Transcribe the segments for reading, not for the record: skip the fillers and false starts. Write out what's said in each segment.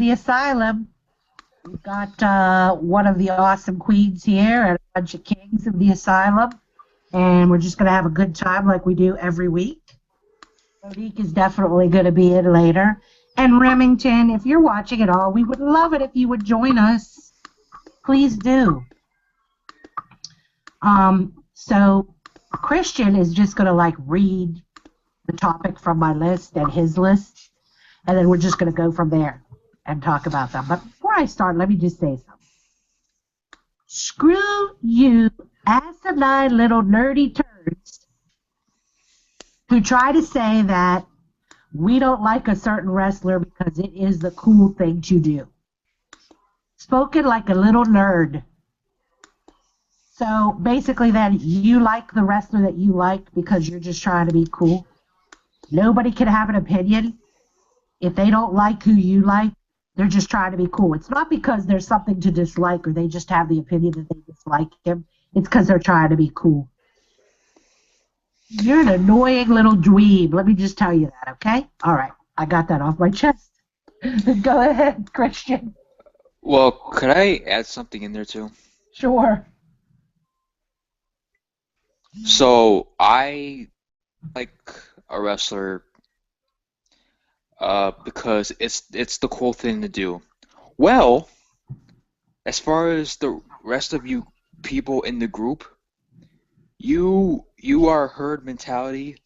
the Asylum. We've got one of the awesome queens here and a bunch of kings of the Asylum. And we're just going to have a good time like we do every week. Monique is definitely going to be in later. And Remington, if you're watching at all, we would love it if you would join us. Please do. So Christian is just going to like read the topic from my list and his list, and then we're just going to go from there and talk about them. But before I start, let me just say something. Screw you, asinine little nerdy turds who try to say that we don't like a certain wrestler because it is the cool thing to do. Spoken like a little nerd. So basically then you like the wrestler that you like because you're just trying to be cool. Nobody can have an opinion. If they don't like who you like, they're just trying to be cool. It's not because there's something to dislike or they just have the opinion that they dislike him. It's because they're trying to be cool. You're an annoying little dweeb. Let me just tell you that, okay? All right. I got that off my chest. Go ahead, Christian. Well, could I add something in there too? Sure. So I like a wrestler because it's the cool thing to do. Well, as far as the rest of you people in the group, you are herd mentality.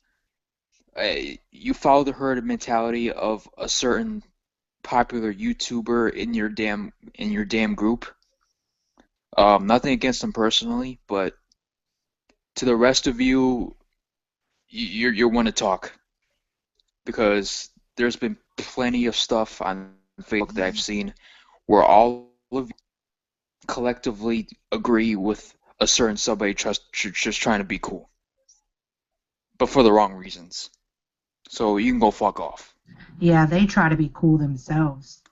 You follow the herd mentality of a certain popular YouTuber in your damn group. Nothing against them personally, but to the rest of you, you're one to talk because there's been plenty of stuff on Facebook that I've seen where all of you collectively agree with a certain somebody just trying to be cool, but for the wrong reasons. So you can go fuck off. Yeah, they try to be cool themselves.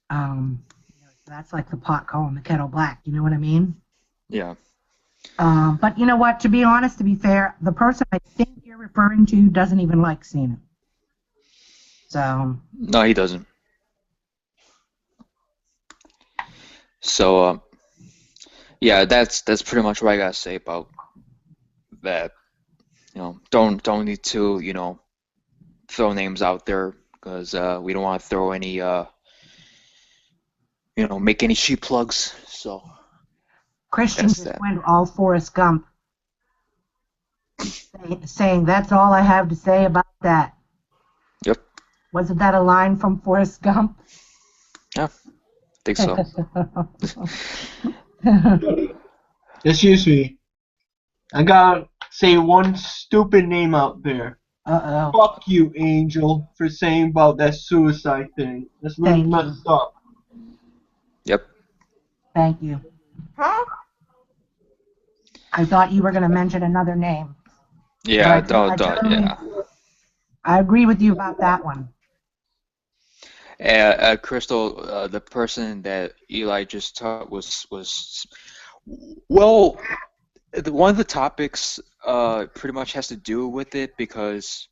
That's like the pot calling the kettle black. You know what I mean? Yeah. But you know what? To be honest, to be fair, the person I think you're referring to doesn't even like Cena. So. No, he doesn't. So, yeah, that's pretty much what I gotta say about that. Don't need to, throw names out there because we don't want to throw any, make any cheap plugs. So Christian that's just that. went all Forrest Gump, saying that's all I have to say about that. Yep. Wasn't that a line from Forrest Gump? Yeah, I think so. Excuse me. I gotta say one stupid name out there. Uh-oh. Fuck you, Angel, for saying about that suicide thing. That's really messed up. Yep. Thank you. Huh? I thought you were going to mention another name. Yeah, yeah. I agree with you about that one. Crystal, the person that Eli just taught was well, one of the topics pretty much has to do with it because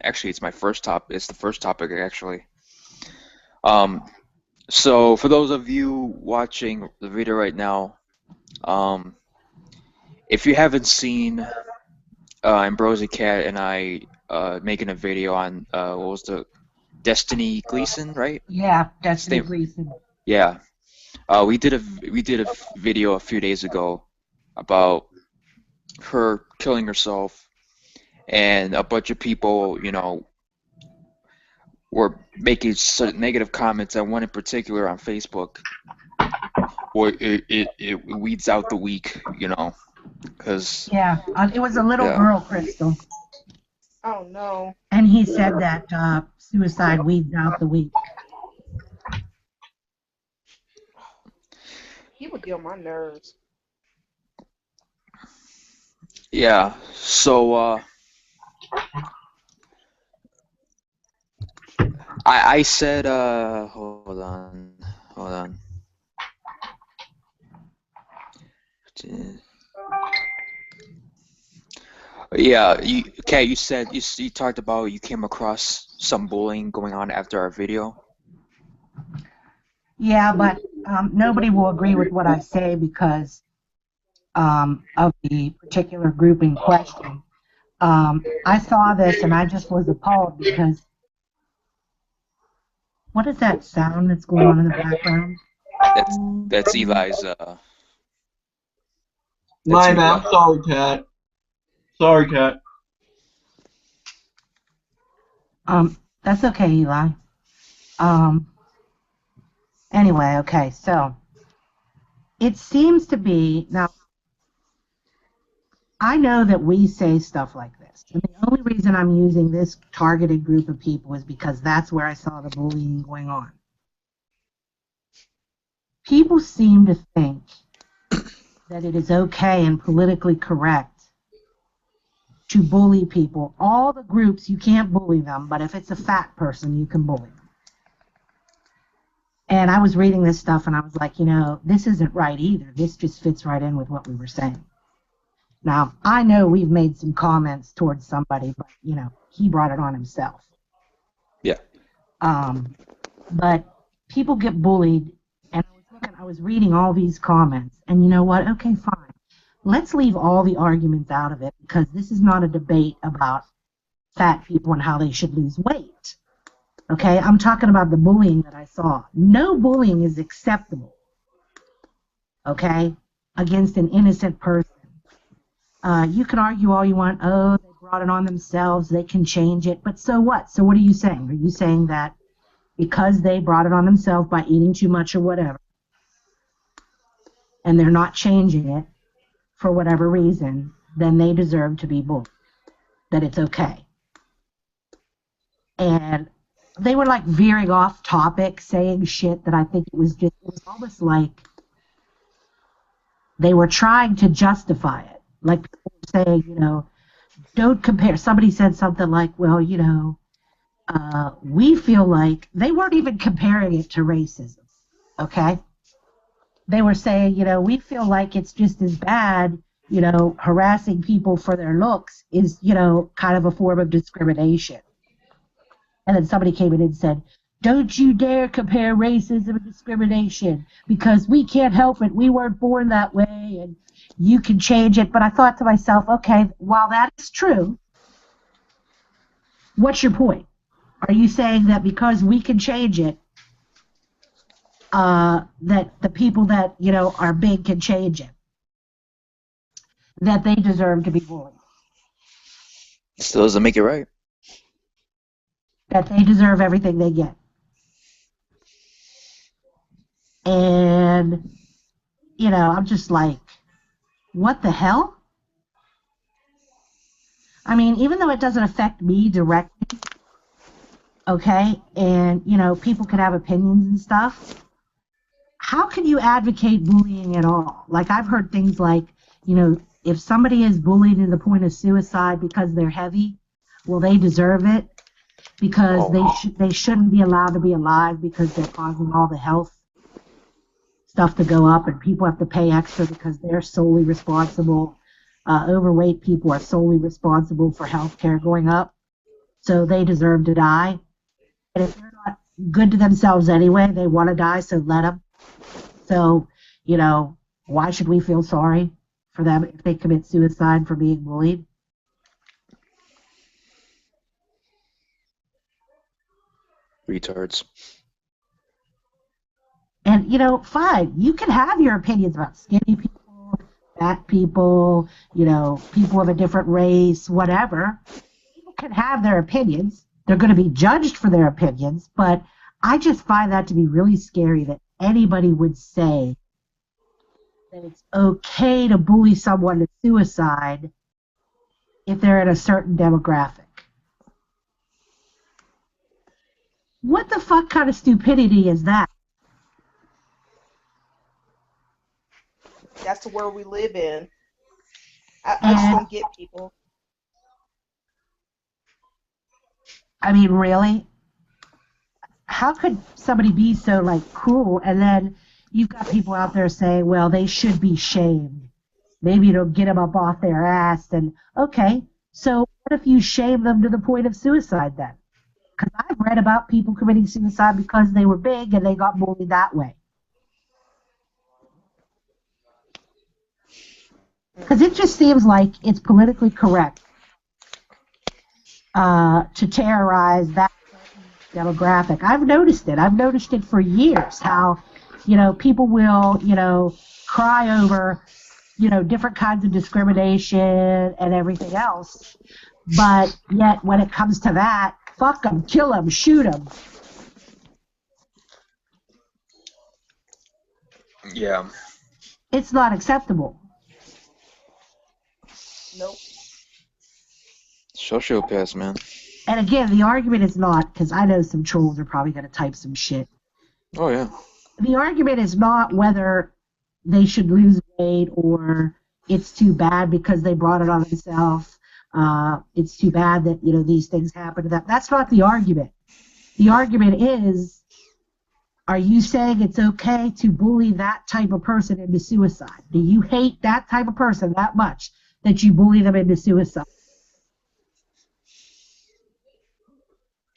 actually it's my first topic. It's the first topic actually. So for those of you watching the video right now, if you haven't seen Ambrosia Cat and I making a video on what was the Destiny Gleason, right? Yeah, Destiny Gleason. Yeah, we did a video a few days ago about her killing herself, and a bunch of people, were making certain negative comments, and one in particular on Facebook, where it weeds out the weak, because yeah, it was a little girl, Crystal. Oh no. And he said that suicide weeds out the weak. He would get on my nerves. Yeah, so I said hold on. Yeah, Kat, you said you talked about you came across some bullying going on after our video. Yeah, but nobody will agree with what I say because of the particular group in question. I saw this and I just was appalled because what is that sound that's going on in the background? That's that's Eli's. That's My you. bad. Sorry, cat. Sorry, cat. That's okay, Eli. Um, anyway, okay, so it seems to be now. I know that we say stuff like this, and the only reason I'm using this targeted group of people is because that's where I saw the bullying going on. People seem to think that it is okay and politically correct to bully people. All the groups, you can't bully them, but if it's a fat person, you can bully them. And I was reading this stuff and I was like, this isn't right either. This just fits right in with what we were saying. Now, I know we've made some comments towards somebody, but, he brought it on himself. Yeah. But people get bullied, and I was reading all these comments, and you know what? Okay, fine. Let's leave all the arguments out of it because this is not a debate about fat people and how they should lose weight. Okay, I'm talking about the bullying that I saw. No bullying is acceptable, okay, against an innocent person. You can argue all you want. Oh, they brought it on themselves. They can change it. But so what? So what are you saying? Are you saying that because they brought it on themselves by eating too much or whatever, and they're not changing it for whatever reason, then they deserve to be bullied? That it's okay? And they were like veering off topic, saying shit that I think it was almost like they were trying to justify it. Like people were saying, don't compare. Somebody said something like, well, we feel like they weren't even comparing it to racism. Okay. They were saying, we feel like it's just as bad, harassing people for their looks is, kind of a form of discrimination. And then somebody came in and said, don't you dare compare racism and discrimination because we can't help it. We weren't born that way and you can change it. But I thought to myself, okay, while that is true, what's your point? Are you saying that because we can change it, that the people that, are big can change it, that they deserve to be bullied, Still doesn't make it right. that they deserve everything they get? And, I'm just like, what the hell? I mean, even though it doesn't affect me directly, okay, and, people can have opinions and stuff, how can you advocate bullying at all? Like, I've heard things like, if somebody is bullied to the point of suicide because they're heavy, well, they deserve it because they shouldn't be allowed to be alive because they're causing all the health stuff to go up and people have to pay extra because they're solely responsible. Overweight people are solely responsible for health care going up, so they deserve to die. And if they're not good to themselves anyway, they want to die, so let them. So, why should we feel sorry for them if they commit suicide for being bullied? Retards. And, fine, you can have your opinions about skinny people, fat people, people of a different race, whatever. People can have their opinions. They're going to be judged for their opinions, but I just find that to be really scary that anybody would say that it's okay to bully someone to suicide if they're in a certain demographic. What the fuck kind of stupidity is that? That's the world we live in. I just don't get people. I mean, really? How could somebody be so, cruel? And then you've got people out there saying, well, they should be shamed. Maybe it'll get them up off their ass. And, okay, so what if you shame them to the point of suicide then? Because I've read about people committing suicide because they were big and they got bullied that way. Because it just seems like it's politically correct to terrorize that demographic. I've noticed it. I've noticed it for years. How, people will, cry over, different kinds of discrimination and everything else. But yet, when it comes to that, fuck them, kill them, shoot them. Yeah. It's not acceptable. Nope. Sociopaths, man. And again, the argument is not, because I know some trolls are probably going to type some shit. Oh, yeah. The argument is not whether they should lose weight or it's too bad because they brought it on themselves. It's too bad that, these things happen to them. That's not the argument. The argument is, are you saying it's okay to bully that type of person into suicide? Do you hate that type of person that much that you bully them into suicide?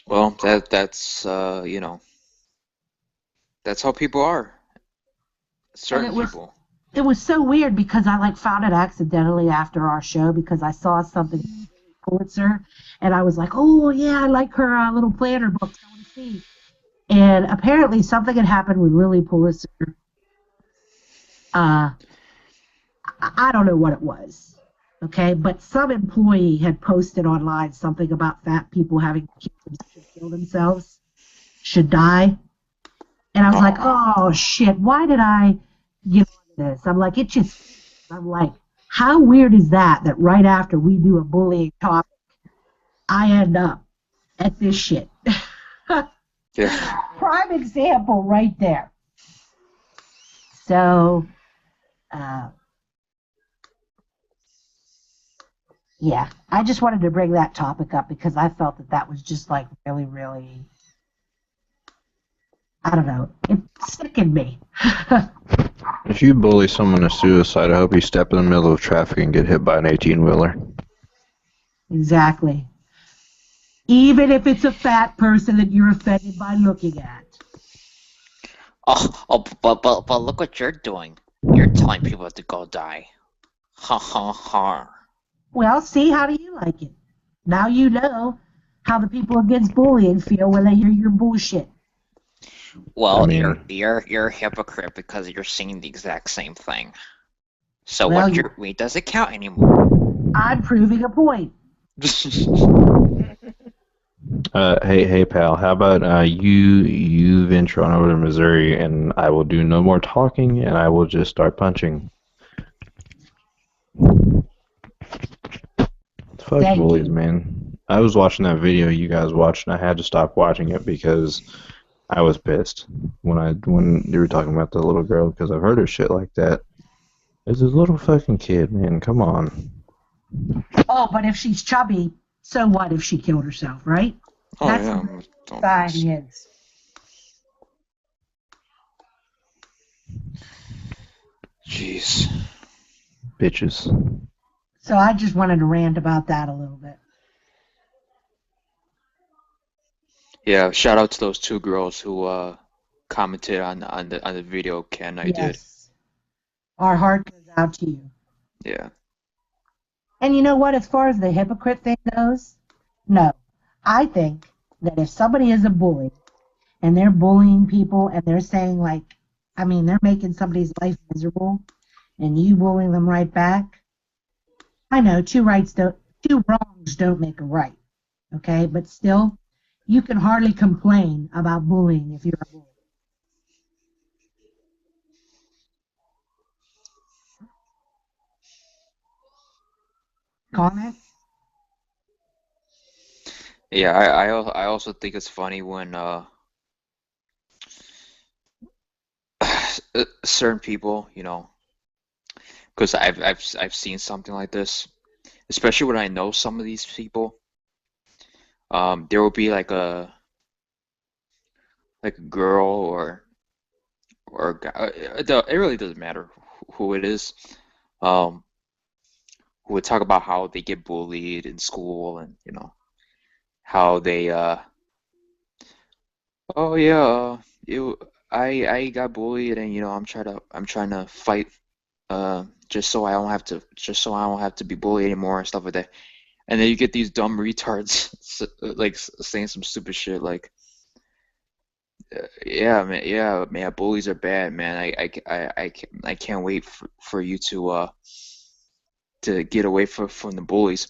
Well, that's that's how people are. Certain people. It was so weird because I found it accidentally after our show because I saw something Pulitzer and I was like, oh yeah, I like her little planner books. I want to see. And apparently something had happened with Lily Pulitzer. I don't know what it was. Okay, but some employee had posted online something about fat people having should kill themselves, should die. And I was like, oh shit, why did I get on this? I'm like, I'm like, how weird is that right after we do a bullying topic, I end up at this shit. Yeah. Prime example right there. So, yeah, I just wanted to bring that topic up because I felt that was just really, really, I don't know, it sickened me. If you bully someone to suicide, I hope you step in the middle of traffic and get hit by an 18-wheeler. Exactly. Even if it's a fat person that you're offended by looking at. But look what you're doing. You're telling people to go die. Ha ha ha. Well, see, how do you like it? Now you know how the people against bullying feel when they hear your bullshit. Well, I mean- you're a hypocrite because you're saying the exact same thing. So Well, what your weight doesn't count anymore. I'm proving a point. Hey, pal. How about you venture on over to Missouri, and I will do no more talking, and I will just start punching. Fuck Thank bullies, you. man. I was watching that video you guys watched, and I had to stop watching it because I was pissed when you were talking about the little girl, because I've heard of shit like that. It's this little fucking kid, man. Come on. Oh, but if she's chubby, so what if she killed herself, right? Oh, That's yeah. what society is. Jeez. Bitches. So I just wanted to rant about that a little bit. Yeah, shout out to those two girls who commented on the video Ken I did. Yes. Our heart goes out to you. Yeah. And you know what? As far as the hypocrite thing goes, no. I think that if somebody is a bully and they're bullying people and they're saying they're making somebody's life miserable and you bullying them right back, I know two wrongs don't make a right. Okay? But still, you can hardly complain about bullying if you're a bully. Comment? Yeah, I also think it's funny when certain people, because I've seen something like this, especially when I know some of these people. There will be like a girl or a guy. It really doesn't matter who it is. Who would talk about how they get bullied in school and how they Oh yeah, you I got bullied and I'm trying to fight just so I don't have to be bullied anymore and stuff like that. And then you get these dumb retards like saying some stupid shit like yeah man bullies are bad man I can't wait for you to get away from the bullies.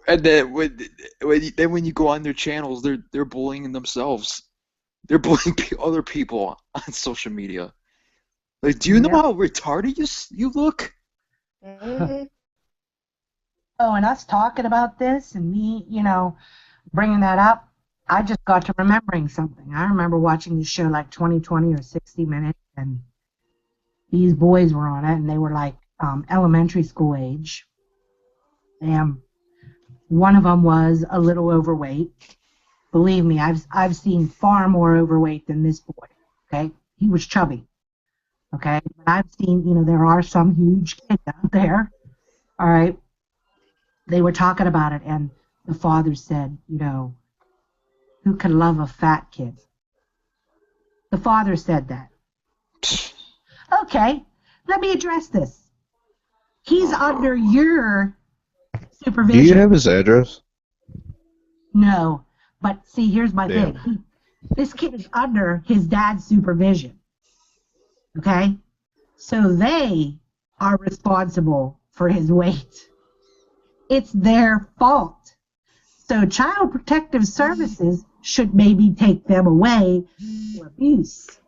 And then when you go on their channels they're bullying themselves. They're bullying other people on social media. Like, do you know Yep. how retarded you look? Hmm. Oh, and us talking about this and me, bringing that up, I just got to remembering something. I remember watching this show like 2020 or 60 Minutes, and these boys were on it, and they were like elementary school age. And one of them was a little overweight. Believe me, I've seen far more overweight than this boy. Okay, he was chubby. Okay, but I've seen, there are some huge kids out there. All right, they were talking about it, and the father said, who can love a fat kid? The father said that. Pfft. Okay, let me address this. He's Oh, under your Do you supervision. have his address? No, but see, here's my Damn. thing. This kid is under his dad's supervision. Okay, so they are responsible for his weight. It's their fault. So Child Protective Services should maybe take them away for abuse.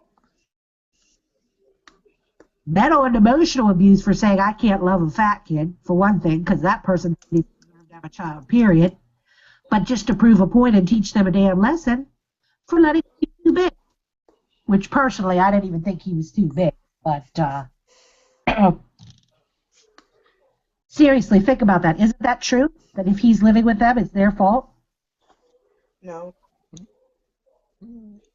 Mental and emotional abuse for saying I can't love a fat kid, for one thing, because that person doesn't even have a child, period. But just to prove a point and teach them a damn lesson for letting him be too big. Which personally, I didn't even think he was too big. But seriously, think about that. Isn't that true? That if he's living with them, it's their fault? No.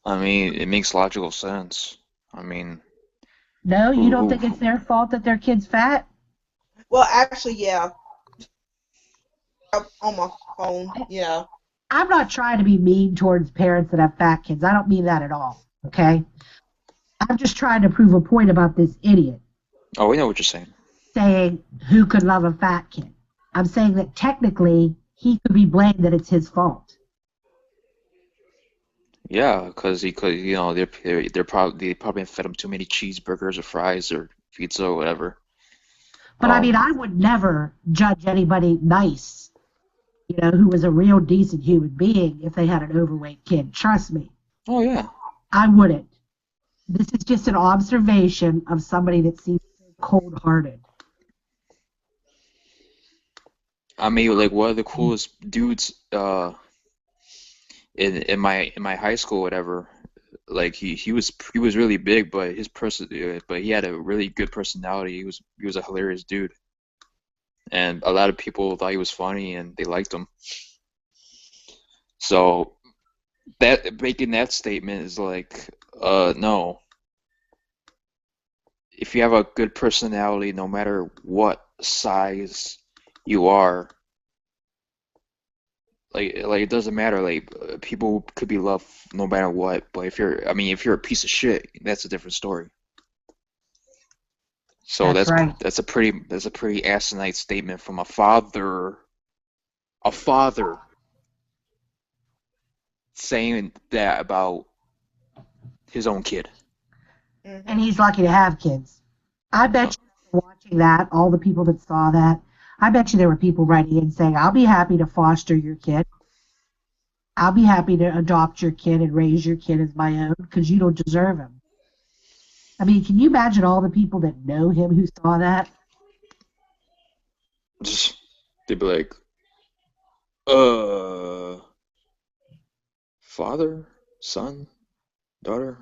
I mean, it makes logical sense. I mean, No, you don't who think it's their fault that their kid's fat? Well, actually, yeah. Up on my phone, yeah. I'm not trying to be mean towards parents that have fat kids. I don't mean that at all. Okay? I'm just trying to prove a point about this idiot Oh, we know what you're saying. saying who could love a fat kid. I'm saying that technically he could be blamed that it's his fault. Yeah, because he could, they probably fed him too many cheeseburgers or fries or pizza or whatever. But I mean, I would never judge anybody nice, who was a real decent human being if they had an overweight kid. Trust me, Oh yeah. I wouldn't. This is just an observation of somebody that seems cold-hearted. I mean, like one of the coolest dudes in my high school, whatever. Like he was really big, but he had a really good personality. He was a hilarious dude, and a lot of people thought he was funny and they liked him. So that making that statement is like, no. If you have a good personality, no matter what size you are, like it doesn't matter. Like people could be loved no matter what. But if you're a piece of shit, that's a different story. So That's that's right. that's a pretty asinine statement from a father saying that about his own kid. And he's lucky to have kids. I bet you watching that, all the people that saw that, I bet you there were people writing in saying, I'll be happy to foster your kid. I'll be happy to adopt your kid and raise your kid as my own because you don't deserve him. I mean, can you imagine all the people that know him who saw that? They'd be like, uh, father, son, daughter.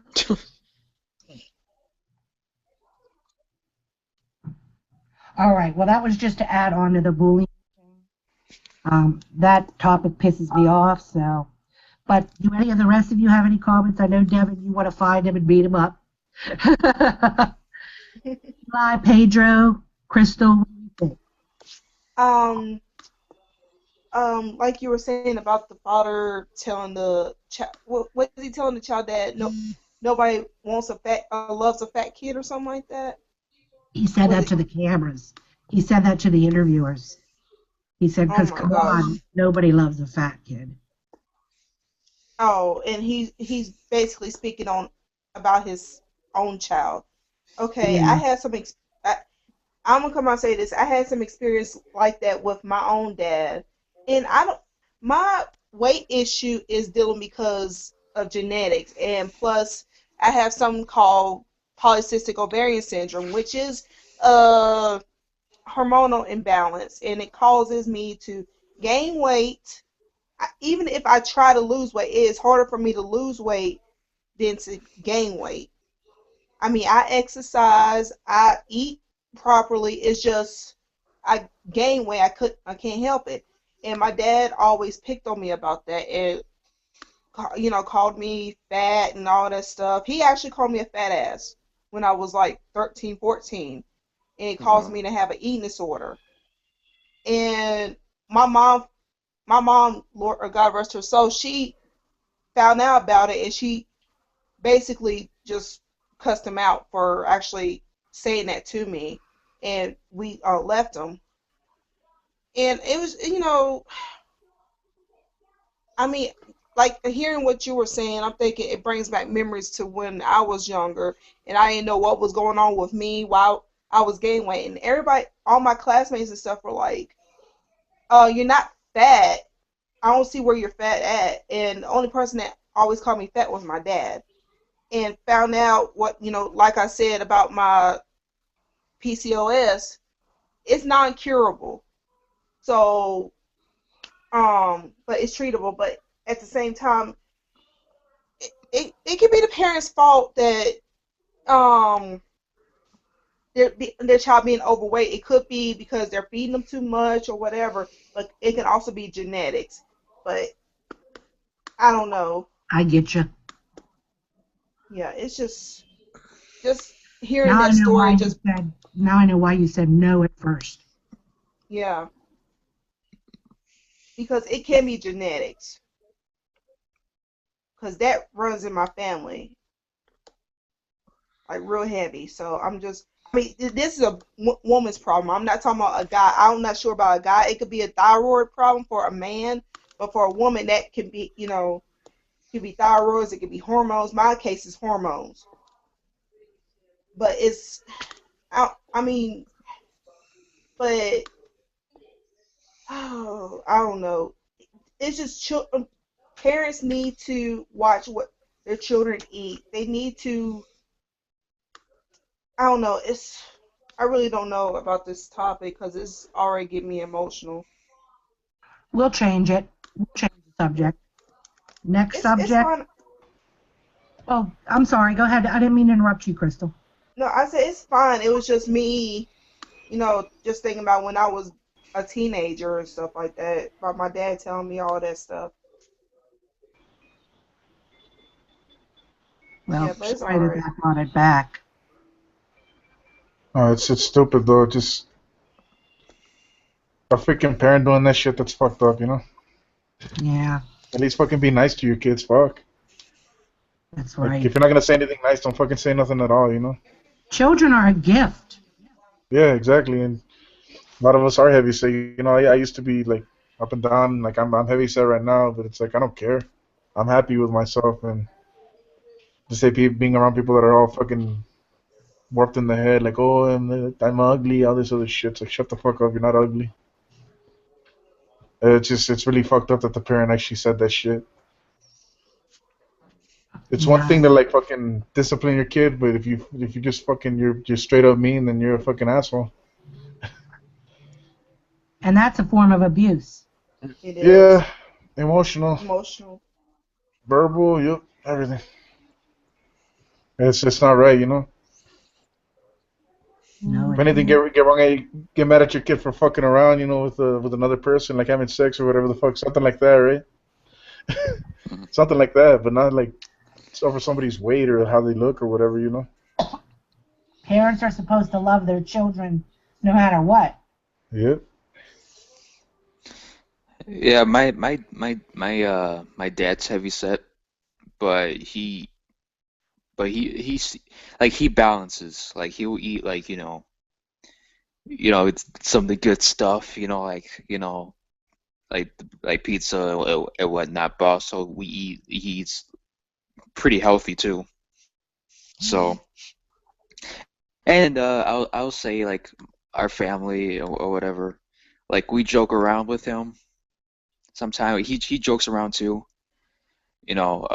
All right, well, that was just to add on to the bullying. That topic pisses me off, so. But do any of the rest of you have any comments? I know, Devin, you want to find him and beat him up. Eli, Pedro, Crystal, what do you think? Like you were saying about the father telling the what is he telling the child that nobody wants loves a fat kid or something like that? He said Was that it? to the cameras. He said that to the interviewers. He said, Oh because my come gosh. on, nobody loves a fat kid. Oh, and he's basically speaking on about his own child. Okay, I Yeah. had some. I'm gonna come out and say this. I had some experience like that with my own dad, and I don't. My weight issue is dealing because of genetics, and plus I have something called polycystic ovarian syndrome, which is a hormonal imbalance, and it causes me to gain weight. Even if I try to lose weight, it is harder for me to lose weight than to gain weight. I mean, I exercise, I eat properly. It's just I gain weight. I can't help it. And my dad always picked on me about that, and called me fat and all that stuff. He actually called me a fat ass when I was like 13, 14, and it caused Wow. me to have an eating disorder. And my mom, Lord or God rest her soul, she found out about it, and she basically just cussed him out for actually saying that to me, and we left him. And it was, I mean, like hearing what you were saying, I'm thinking it brings back memories to when I was younger, and I didn't know what was going on with me while I was gaining weight, and everybody, all my classmates and stuff were like, "Oh, you're not fat. I don't see where you're fat at." And the only person that always called me fat was my dad. And found out what, like I said about my PCOS, it's non-curable. So, but it's treatable. But at the same time, it could be the parents' fault that um their child being overweight. It could be because they're feeding them too much or whatever. But it can also be genetics. But I don't know. I get you. Yeah, it's just hearing Now I that know why story. you Just said. Now I know why you said no at first. yeah, because it can be genetics. Because that runs in my family like real heavy. So I mean, this is a woman's problem. I'm not talking about a guy. I'm not sure about a guy. It could be a thyroid problem for a man, but for a woman, that can be, could be thyroids. It could be hormones. My case is hormones, but I mean, but oh, I don't know. It's just parents need to watch what their children eat. They need to I don't know. I really don't know about this topic because it's already getting me emotional. We'll change it. We'll change the Yeah, subject. Next it's subject. fine. Oh, I'm sorry. Go ahead. I didn't mean to interrupt you, Crystal. No, I said it's fine. It was just me, just thinking about when I was a teenager and stuff like that. About my dad telling me all that stuff. Well, Yeah, but it's all sorry that right. that brought it back. Oh, it's stupid though. Just a freaking parent doing that shit. That's fucked up. Yeah, At least fucking be nice to your kids. Fuck. that's Like right. if you're not gonna say anything nice, don't fucking say nothing at all. Children are a gift. Yeah, exactly. And a lot of us are heavy set. I used to be like up and down. Like I'm heavy set right now, but it's like I don't care. I'm happy with myself, and to say being around people that are all fucking warped in the head, like oh I'm ugly, all this other shit. It's like shut the fuck up. You're not ugly. It's really fucked up that the parent actually said that shit. It's one Yeah, thing to like fucking discipline your kid, but if you just fucking you're straight up mean, then you're a fucking asshole. and that's a form of abuse. It is Yeah, emotional, emotional. verbal, yep, everything. It's just not right. No, If it anything, isn't. get wrong, get mad at your kid for fucking around, with another person, like having sex or whatever the fuck, something like that, right? Mhm. Something like that, but not like it's over somebody's weight or how they look or whatever. Parents are supposed to love their children no matter what. Yep. Yeah, my dad's heavy set. but he's like he balances. Like he'll eat like it's some of the good stuff. Like pizza and whatnot. But also he eats pretty healthy too. So and I'll say like our family or whatever. Like we joke around with him. Sometimes he jokes around too. You know,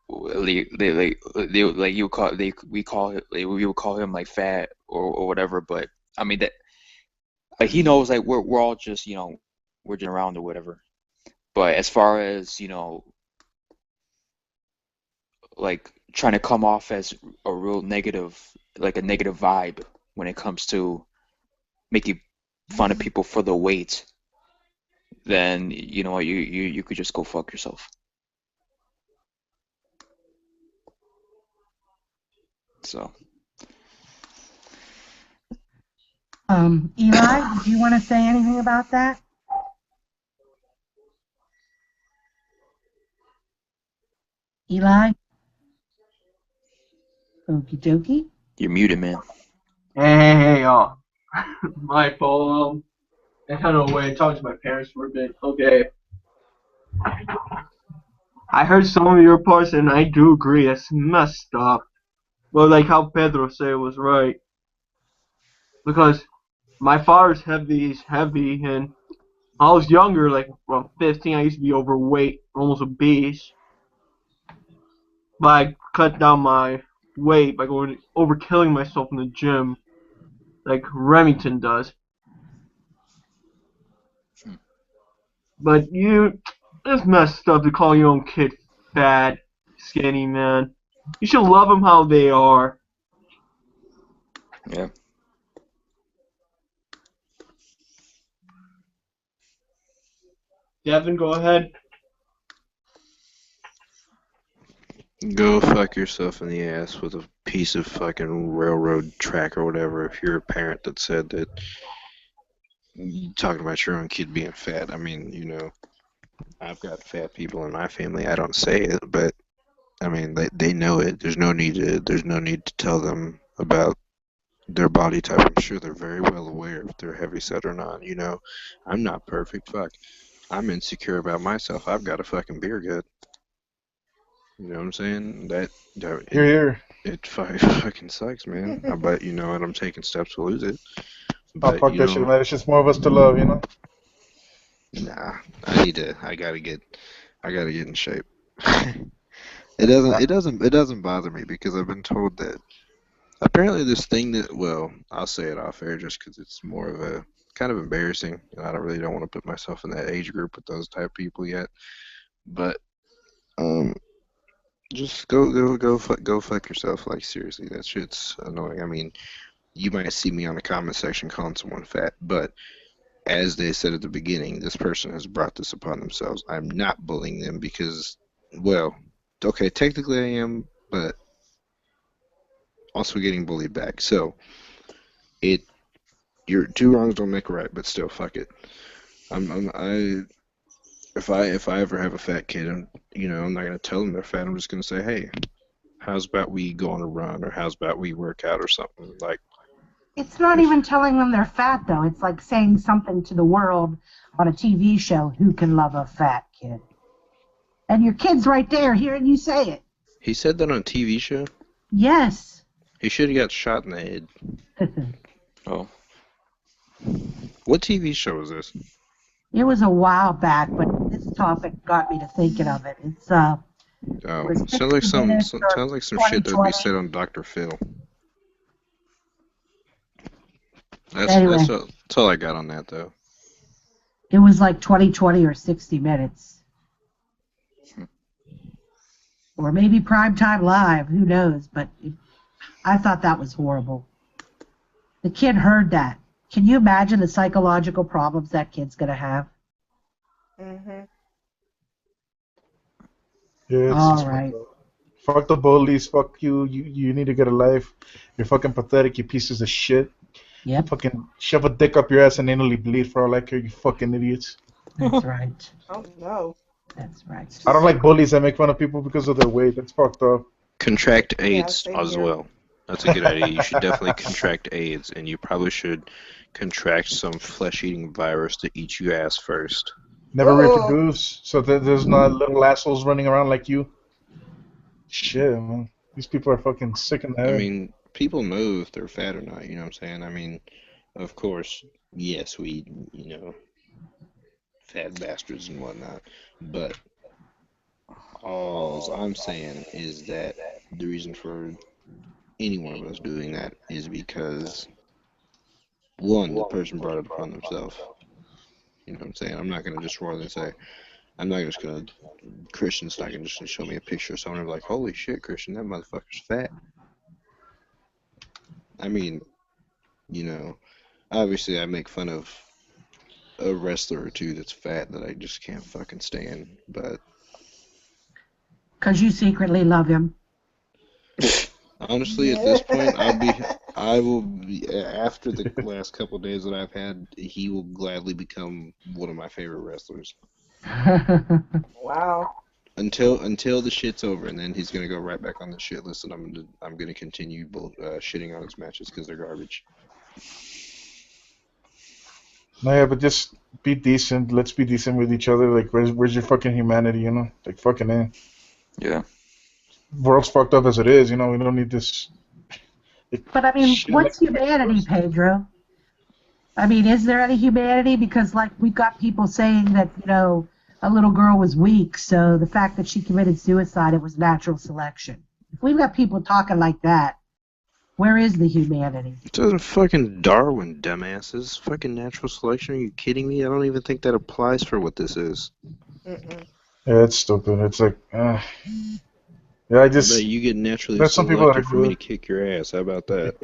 like you call they we call it we would call him like fat or whatever. But I mean that like, he knows like we're all just we're just around or whatever. But as far as like trying to come off as a real negative like a negative vibe when it comes to making fun of people for the weight, then you know what you could just go fuck yourself. So. Eli, do you want to say anything about that? Eli? Okie dokie. You're muted, man. Hey, y'all. My fault. I kind of went and talked to my parents for a bit. Okay. I heard some of your parts, and I do agree. It's messed up. Well, like how Pedro said it was right. Because my father's heavy, he's heavy, and I was younger, like around 15, I used to be overweight, almost obese. But I cut down my weight by going overkilling myself in the gym, like Remington does. But it's messed up to call your own kid fat, skinny, man. You should love them how they are. Yeah. Devin, go ahead. Go fuck yourself in the ass with a piece of fucking railroad track or whatever. If you're a parent that said that you talking about your own kid being fat, I mean, I've got fat people in my family. I don't say it, but I mean, they know it. There's no need to tell them about their body type. I'm sure they're very well aware if they're heavy set or not. I'm not perfect. Fuck, I'm insecure about myself. I've got a fucking beer gut. You know what I'm saying? That You're here. it fucking sucks, man. But you know what? I'm taking steps to lose it. Oh, But fuck that shit, man. It's just more of us to love, you know? nah, I gotta get in shape. It doesn't bother me because I've been told that apparently this thing that, well, I'll say it off air just because it's more of a kind of embarrassing, and I don't want to put myself in that age group with those type of people yet. But um, just go fuck yourself. Like seriously, that shit's annoying. I mean, you might see me on the comment section calling someone fat, but as they said at the beginning, this person has brought this upon themselves. I'm not bullying them because, well, okay, technically I am, but also getting bullied back. So your two wrongs don't make a right, but still, fuck it. If I ever have a fat kid, I'm not gonna tell them they're fat. I'm just gonna say, hey, how's about we go on a run, or how's about we work out or something like. It's not If even telling them they're fat, though. It's like saying something to the world on a TV show, who can love a fat kid? And your kid's right there hearing you say it. he said that on a TV show, Yes. he should have got shot in the head. Oh. What TV show is this? It was a while back, but this topic got me to thinking of it. It Oh, was sounds like 60 minutes or sounds like some shit that would be 2020. said on Dr. Phil. Anyway, That's all I got on that though. it was like 2020 or 60 minutes. Or maybe Primetime Live, who knows? But I thought that was horrible. The kid heard that. Can you imagine the psychological problems that kid's going to have? Mhm. Yeah, it's All just fucked right. up. Fuck the bullies. Fuck you. You need to get a life. You're fucking pathetic, you pieces of shit. Yep, Fucking shove a dick up your ass and anally bleed for all I care, you fucking idiots. that's right. Oh no. That's right. I don't like bullies that make fun of people because of their weight. That's fucked up. Contract Yeah, AIDS same as here. well. That's a good idea. You should definitely contract AIDS, and you probably should contract some flesh-eating virus to eat you ass first. Never reproduce, so that there's not little assholes running around like you. Shit, man. These people are fucking sick in the I head. mean, people know if they're fat or not, you know what I'm saying? I mean, of course, yes, we, fat bastards and whatnot, but all I'm saying is that the reason for any one of us doing that is because, one, the person brought it upon themselves. You know what I'm saying? I'm not going to just roll and say, I'm not just going to, Christian's not going to just show me a picture of someone and be like, holy shit, Christian, that motherfucker's fat. I mean, obviously I make fun of a wrestler or two that's fat that I just can't fucking stand, but Because you secretly love him. honestly, at this point, I will be, after the last couple of days that I've had, he will gladly become one of my favorite wrestlers. Wow. Until the shit's over, and then he's gonna go right back on the shit list, and I'm gonna continue shitting on his matches because they're garbage. No, yeah, but just be decent. Let's be decent with each other. Like, where's your fucking humanity, you know? Like, fucking in. Yeah. World's fucked up as it is, you know? We don't need this. But I mean, Shit, what's like- humanity, Pedro? I mean, is there any humanity? Because, like, we've got people saying that, a little girl was weak, so the fact that she committed suicide, it was natural selection. If we've got people talking like that, where is the humanity? It doesn't fucking Darwin, dumbasses. Fucking natural selection? Are you kidding me? I don't even think that applies for what this is. Mm-mm. Yeah, it's stupid. It's like, yeah, I just. But you get naturally There's some people that selected are for me to good. kick your ass. How about that?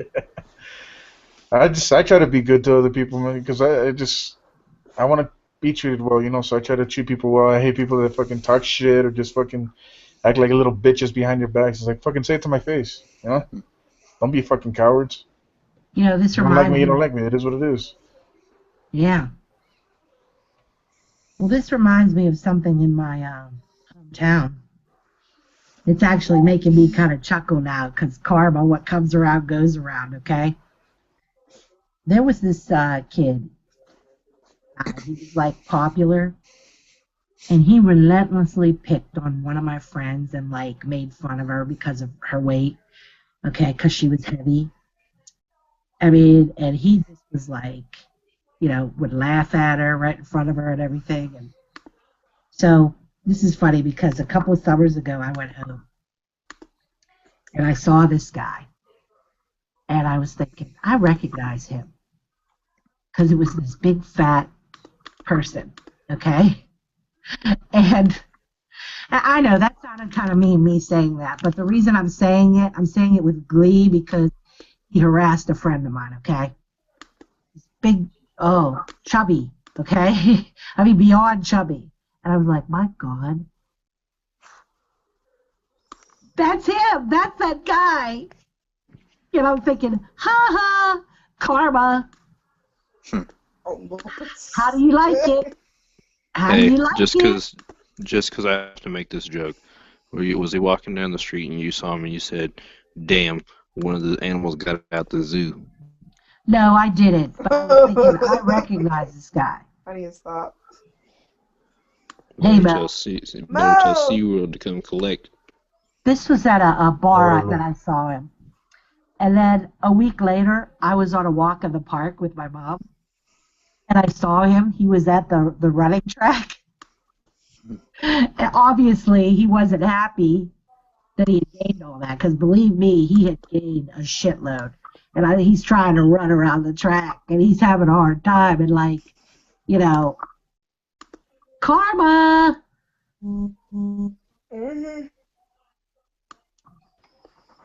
I try to be good to other people, man, because I want to be treated well, you know. So I try to treat people well. I hate people that fucking talk shit or just fucking act like little bitches behind your backs. It's like, fucking say it to my face, you know. Don't be fucking cowards. This You don't like reminds me, you me. don't like me. It is what it is. Yeah. Well, this reminds me of something in my hometown. It's actually making me kind of chuckle now because karma, what comes around goes around, okay? There was this kid. He was like popular, and he relentlessly picked on one of my friends and like made fun of her because of her weight, okay, because she was heavy. I mean, and he just was like, would laugh at her right in front of her and everything. And so this is funny because a couple of summers ago I went home and I saw this guy and I was thinking, I recognize him because it was this big fat person, okay? And I know that sounded kind of mean, me saying that, but the reason I'm saying it with glee because he harassed a friend of mine, okay? Big, chubby, okay? I mean, beyond chubby. And I was like, my God. That's him. That's that guy. I'm thinking, ha ha, karma. Oh, How do you like it? How do Hey, you like just it? because I have to make this joke. Was he walking down the street and you saw him and you said, damn, one of the animals got out the zoo? No, I didn't. But I was thinking, I recognize this guy. I need to stop. Hey, Better Mo. tell SeaWorld to come collect. This was at a bar that I saw him. And then a week later, I was on a walk in the park with my mom. And I saw him. He was at the running track. And obviously, he wasn't happy that he had gained all that. Because believe me, he had gained a shitload. And he's trying to run around the track. And he's having a hard time. And karma. Mm-hmm.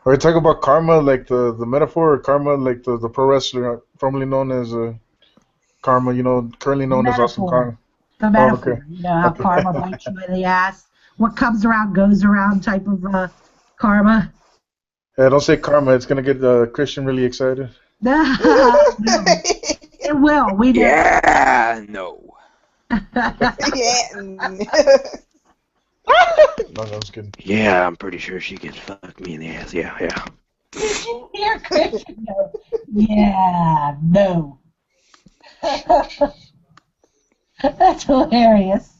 Are we talking about karma, like the metaphor, or karma, like the pro wrestler formerly known as Karma, currently known as Awesome Karma? The Oh, metaphor. okay. How Okay. karma bites you in the ass. What comes around goes around type of karma. Yeah, don't say karma. It's gonna get Christian really excited. It will. We know. Yeah, no. Yeah. No, I was kidding. Yeah, I'm pretty sure she could fuck me in the ass. Yeah. Did you hear Christian go, yeah, no. That's hilarious.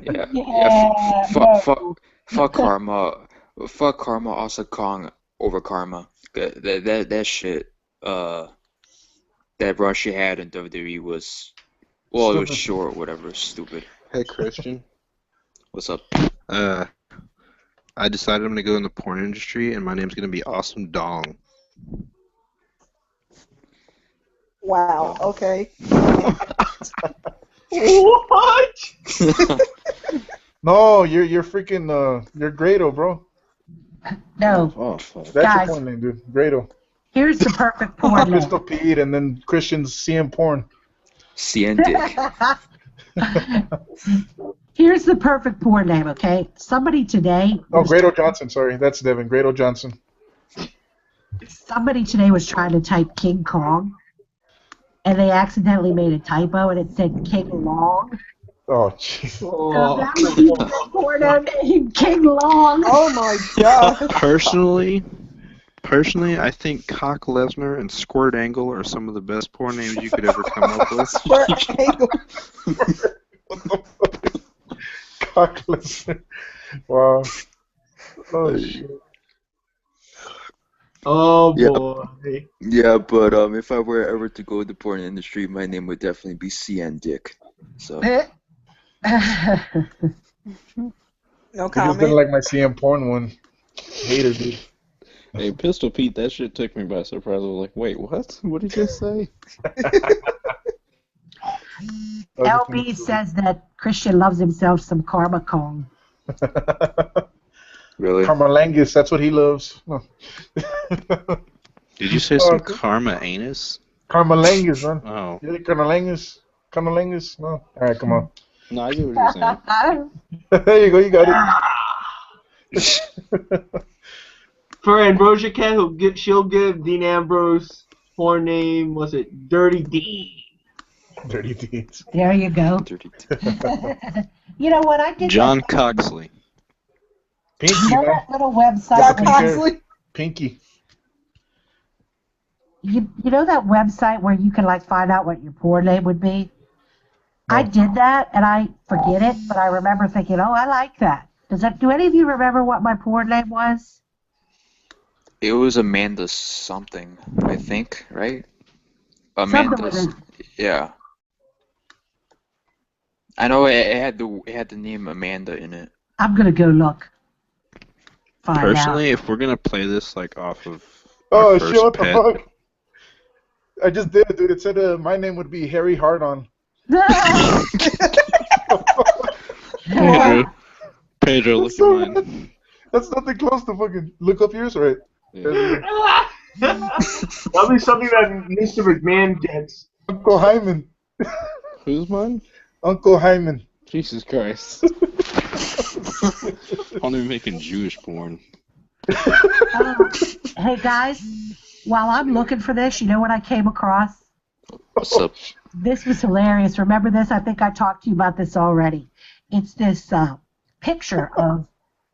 Yeah, Yeah, no. fuck karma, fuck karma. Also, Kong over karma. That shit. That run she had in WWE was, well, it was Stupid. short, whatever. Stupid. Hey, Christian. What's up? I decided I'm gonna go in the porn industry, and my name's gonna be Awesome Dong. Wow. Okay. What? No, you're freaking you're Grado, bro. No. Oh fuck. That's Guys. your porn name, dude. Grado. Here's the perfect porn name. Pistol Pete, and then Christian's CM porn. CN Dick. Here's the perfect porn name, okay? Somebody today Oh, was, Grado Johnson. Sorry, that's Devin. Grado Johnson. somebody today was trying to type King Kong, and they accidentally made a typo, and it said King Long. Oh, jeez. So that would be the porno name, King Long. Oh my god. Personally, I think Cock Lesnar and Squirt Angle are some of the best porn names you could ever come up with. Squirt angle. What the fuck? Cockless. Wow. Oh, shit. Oh Yeah. boy. Yeah, but if I were ever to go to the porn industry, my name would definitely be CN Dick. So No I just comment. didn't like my CM porn one. Hater, dude. Hey, Pistol Pete, that shit took me by surprise. I was like, wait, what? What did you just say? LB says that Christian loves himself some Karma Kong. really, Carmelangus, that's what he loves. Oh. Did you say some karma anus? Carmelangus, man. Oh. Yeah, Carmelangus. Carmelangus? No. Alright, come on. No, I get what you're saying. There you go, you got it. For Ambrosia Cat, she'll give Dean Ambrose porn name, was it Dirty D? Dirty deeds. There you go. dirty. You know what? I did John Coxley. that, Pinky, you know man. that little website. Jack where Consley. Pinky. you know that website where you can like find out what your porn name would be? I No. did that and I forget it, but I remember thinking, oh, I like that. Do any of you remember what my porn name was? It was Amanda something, I think, right? Something Amanda, with it. yeah. I know it had the name Amanda in it. I'm gonna go look. Find Personally, if we're gonna play this like off of Oh, our shit, first what the pet, fuck? I just did it, dude. It said my name would be Harry Hardon. out. Pedro, look So at mine. That's nothing close to fucking look up yours, right? Yeah. That'll be something that Mr. McMahon gets. Uncle Hyman. Who's mine? Uncle Hyman. Jesus Christ. Only making Jewish porn. Hey guys, while I'm looking for this, you know what I came across? What's up? This was hilarious. Remember this? I think I talked to you about this already. It's this picture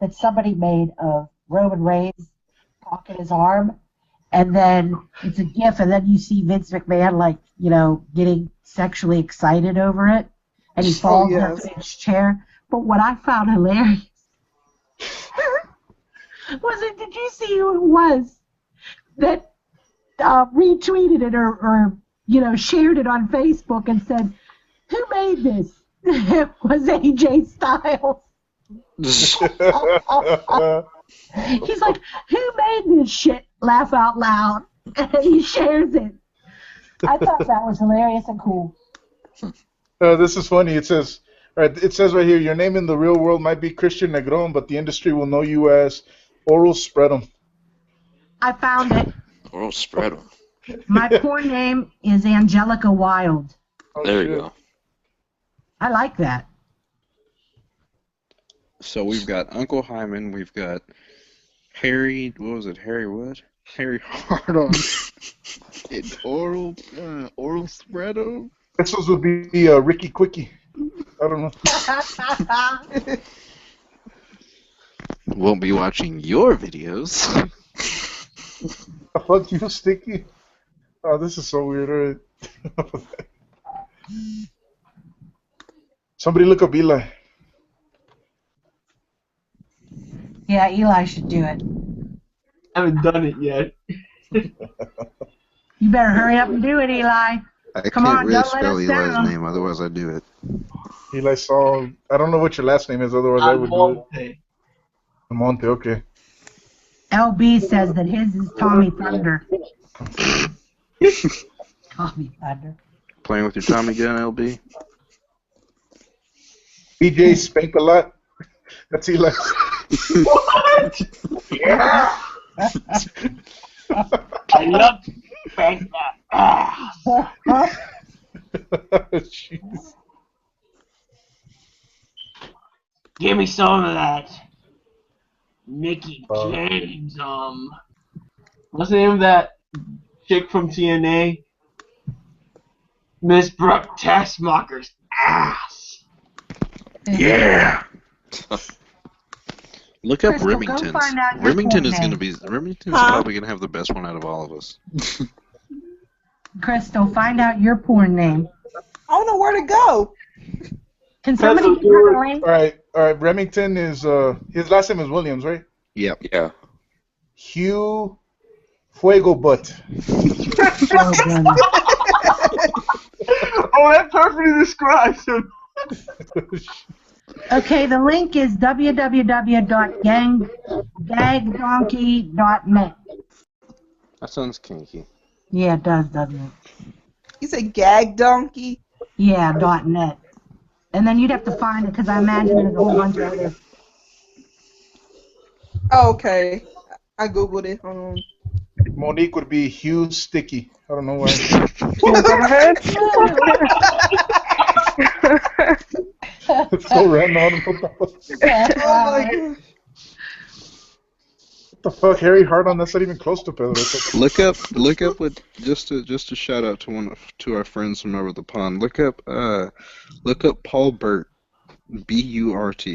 that somebody made of Roman Reigns talking his arm, and then it's a GIF, and then you see Vince McMahon getting sexually excited over it, and he falls yes. into his chair. But what I found hilarious did you see who it was that retweeted it or shared it on Facebook and said, who made this? It was AJ Styles. He's like, who made this shit? Laugh out loud. And he shares it. I thought that was hilarious and cool. This is funny. It says right here, your name in the real world might be Christian Negron, but the industry will know you as Oral Spread'em. I found it. Oral spread 'em. My porn name is Angelica Wild. Oh, There shit. you go. I like that. So we've got Uncle Hyman, we've got Harry, what was it, Harry what? Harry Hardon. And oral spreado. This was would be Ricky Quickie. I don't know. won't be watching your videos. Fuck you, Sticky. Oh, this is so weird. Alright. Somebody look up Eli. Yeah, Eli should do it. I haven't done it yet. You better hurry up and do it, Eli. I Come can't on, really don't let spell us Eli's down. name, otherwise I'd do it. Eli saw. I don't know what your last name is, otherwise I would do it. Almonte. Monte, okay. LB says that his is Tommy Thunder. Tommy Thunder. Playing with your Tommy gun, LB? BJ Spank a lot. That's Eli. What? Yeah. I love spank that ass. Jeez. Give me some of that. Mickey Oh. James, what's the name of that chick from TNA? Miss Brooke Tessmacher's ass. Yeah! Look up Crystal, go Remington's. find out your Remington porn is gonna name. be. Remington's Huh? probably gonna have the best one out of all of us. Crystal, find out your porn name. I don't know where to go. Can somebody Crystal, give her the link? All right. Remington is his last name is Williams, right? Yep. Yeah. Hugh Fuego Butt. Oh, goodness. Oh, that perfectly describes him. Okay, the link is www.gagdonkey.net. That sounds kinky. Yeah, it does, doesn't it? You said gag donkey? Yeah, .net. And then you'd have to find it because I imagine there's a whole bunch of other. Oh, okay. I googled it. Hold on. Monique would be Hugh Sticky. I don't know why. It's so random. What Oh my god. the fuck, Harry Hardon? That's not even close to Pedro. Look up what just to shout out to our friends from over the pond. Look up Paul Burt, Burt.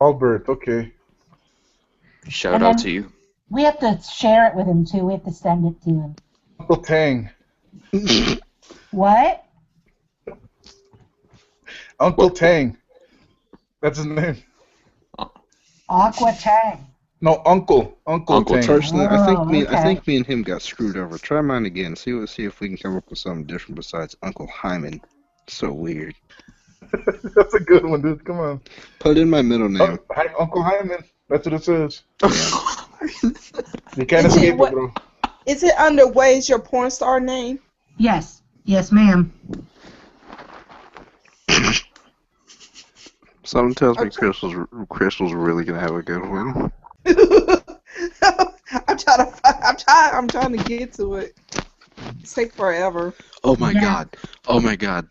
Albert, okay. Shout And out then- to you. We have to share it with him, too. We have to send it to him. Uncle Tang. What? Uncle Tang. That's his name. Aqua Tang. No, Uncle Tang. Personally, I okay. think me and him got screwed over. Try mine again. See if we can come up with something different besides Uncle Hyman. So weird. That's a good one, dude. Come on. Put in my middle name. Uncle Hyman. That's what it says. You can't Is it escape it, what- bro. Is it under what is your porn star name? Yes. Yes, ma'am. Something tells me Okay. Crystal's really gonna have a good one. I'm trying to get to it. It's take forever. Oh my Yeah. god. Oh my god.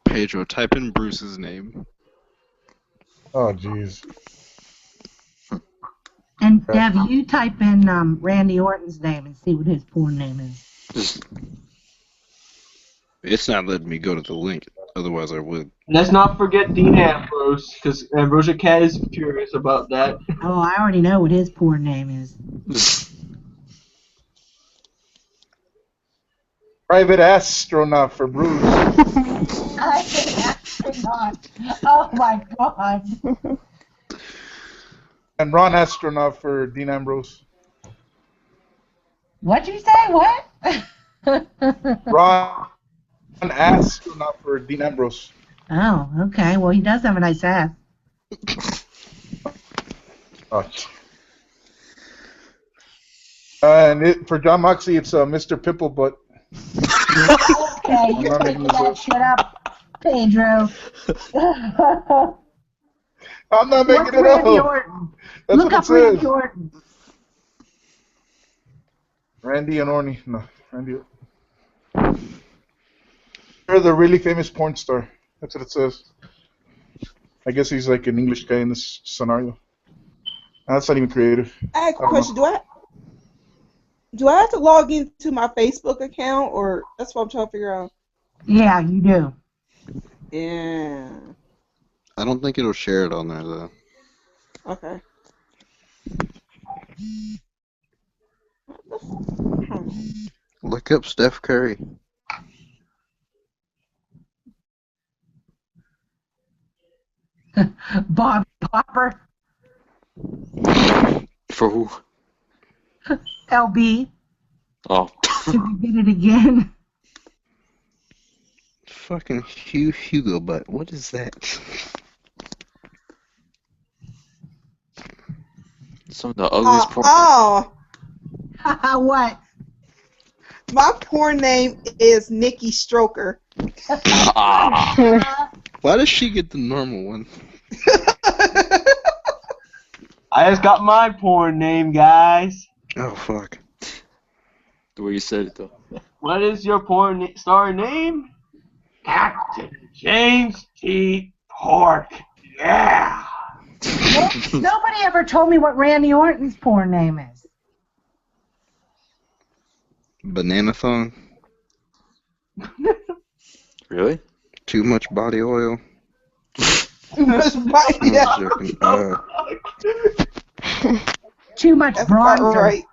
Pedro, type in Bruce's name. Oh, jeez. And Dev, you type in Randy Orton's name and see what his porn name is. It's not letting me go to the link. Otherwise, I would. Let's not forget Dean Ambrose, because Ambrosia Cat is curious about that. Oh, I already know what his porn name is. Private astronaut for Bruce. I can actually not. Oh my god. And Ron astronaut for Dean Ambrose. What'd you say? What? Ron astronaut for Dean Ambrose. Oh, okay. Well, he does have a nice ass. Oh. And for John Moxley, it's Mr. Pimplebutt. Okay, you're not making making this that up. shit up, Pedro. I'm not making What's it Randy up. Orton? That's Look what up it Randy says. Orton. Randy and Orny. No, Randy. You're the really famous porn star. That's what it says. I guess he's like an English guy in this scenario. That's not even creative. I have a don't question. Do I have to log into my Facebook account, or that's what I'm trying to figure out? Yeah, you do. Yeah. I don't think it'll share it on there though. Okay. Hmm. Look up Steph Curry. Bob Popper, For who? LB. Oh. Did we get it again? Fucking Hugo butt. What is that? Some of the ugliest porn. Oh, What? my porn name is Nikki Stroker. Ah. Why does she get the normal one? I just got my porn name, guys. Oh fuck. The way you said it though. What is your porn star name? Captain James T. Pork. Yeah. Nobody ever told me what Randy Orton's porn name is. Banana thong. Really? Too much body oil. That's right. I'm Yeah, joking. Too much that's about bronzer. right.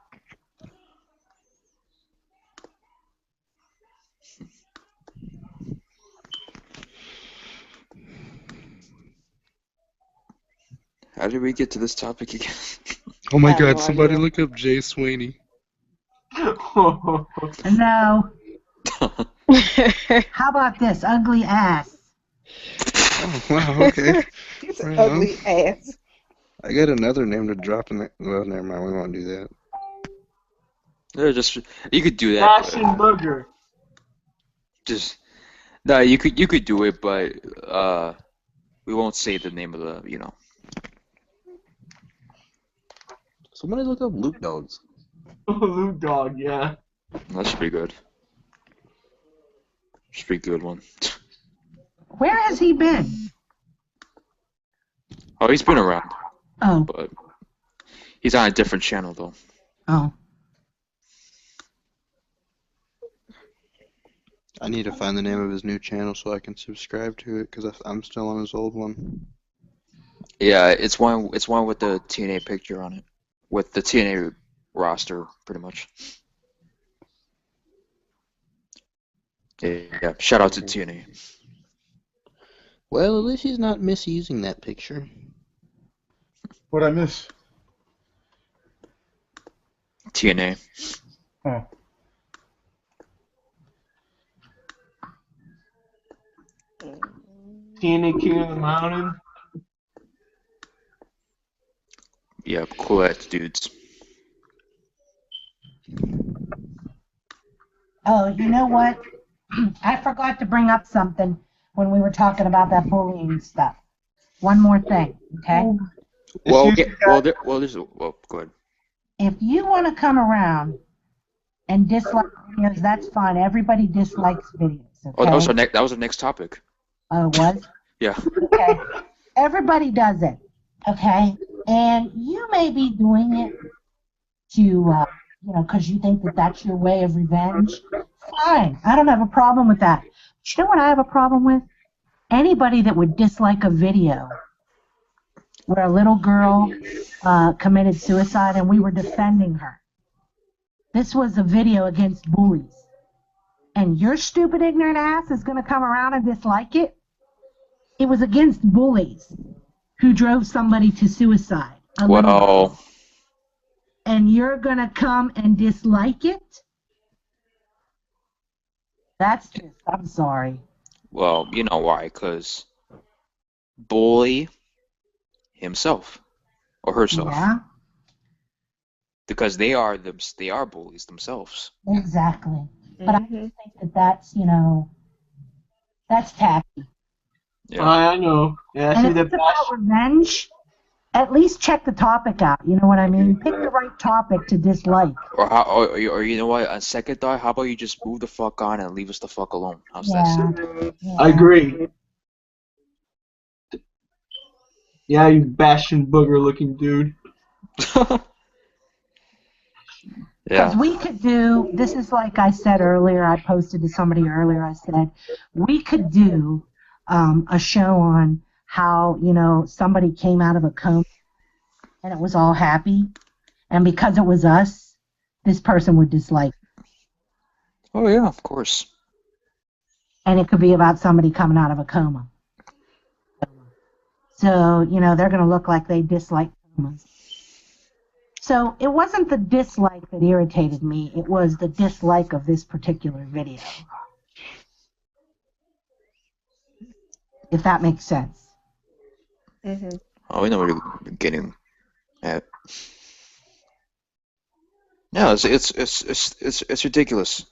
How did we get to this topic again? Oh my I have god, no somebody idea. look up Jay Sweeney. No. How about this? Ugly ass. Oh wow, okay. He's an Right on. ugly ass. I got another name to drop in it. Well, never mind, we won't do that. Yeah, just you could do that. Fashion booger. Just no, you could do it, but we won't say the name of the. Somebody look up Luke Dogs. Loot dog, yeah. That should be good. Should be a good one. Where has he been? Oh, he's been around, Oh, but he's on a different channel though. oh. I need to find the name of his new channel so I can subscribe to it because I'm still on his old one. Yeah, it's one with the TNA picture on it, with the TNA roster, pretty much. Yeah. Shout out to TNA. Well, at least he's not misusing that picture. What'd I miss? TNA. Oh. TNA King of the Mountain. Yeah, cool attitudes. Oh, you know what? I forgot to bring up something when we were talking about that bullying stuff. One more thing, okay? Well, Excuse me, go ahead. If you want to come around and dislike videos, that's fine. Everybody dislikes videos, okay? Oh, that was our next topic. Oh, it was? Yeah. Okay. Everybody does it, okay? And you may be doing it to, because you think that that's your way of revenge. Fine. I don't have a problem with that. But you know what I have a problem with? Anybody that would dislike a video where a little girl committed suicide and we were defending her. This was a video against bullies. And your stupid, ignorant ass is going to come around and dislike it? It was against bullies who drove somebody to suicide. A little girl. Well, And you're going to come and dislike it? That's just, I'm sorry. well, you know why? Because bully himself or herself, Yeah, because they are bullies themselves. exactly. But I Mhm. just think that that's, that's tacky. Yeah. I know. Yeah, And see if the it's about revenge, at least check the topic out. You know what I mean? Pick the right topic to dislike. Or you know what? On second thought, how about you just move the fuck on and leave us the fuck alone? How's that? Yeah. I agree. Yeah, you bashing booger looking dude. Because Yeah. we could do, this is like I said earlier, I posted to somebody earlier, I said, we could do a show on how, somebody came out of a coma and it was all happy. And because it was us, this person would dislike. Oh yeah, of course. And it could be about somebody coming out of a coma. So, they're going to look like they dislike comas. So it wasn't the dislike that irritated me. It was the dislike of this particular video. If that makes sense. Mhm. Oh, we know what you're getting at. No, it's ridiculous.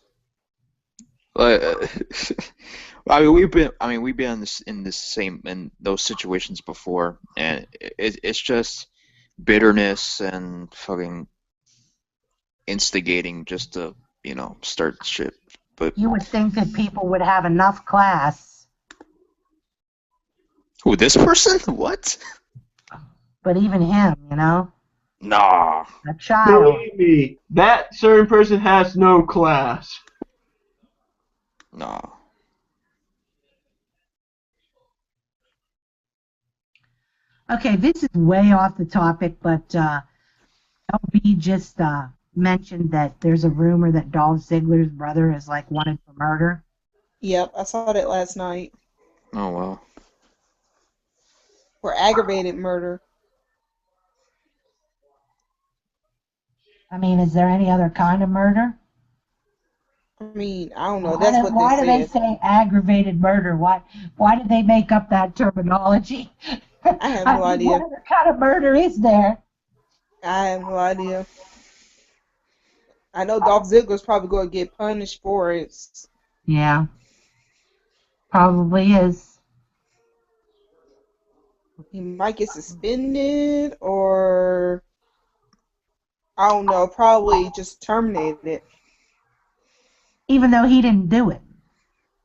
I mean, we've been in those situations before, and it's just bitterness and fucking instigating just to, start shit. But You would think that people would have enough class, who, this person? What? but even him, Nah. a child. Believe me, that certain person has no class. Nah. Okay, this is way off the topic, but LB just mentioned that there's a rumor that Dolph Ziggler's brother is like wanted for murder. Yep, I saw that last night. Oh well. For aggravated murder. I mean, is there any other kind of murder? I mean, I don't know. That's what Why do they they said. say aggravated murder? Why did they make up that terminology? I have no mean, idea. what other kind of murder is there? I have no idea. I know Dolph Ziggler's probably going to get punished for it. Yeah, probably is. He might get suspended or, I don't know, probably just terminated. Even though he didn't do it.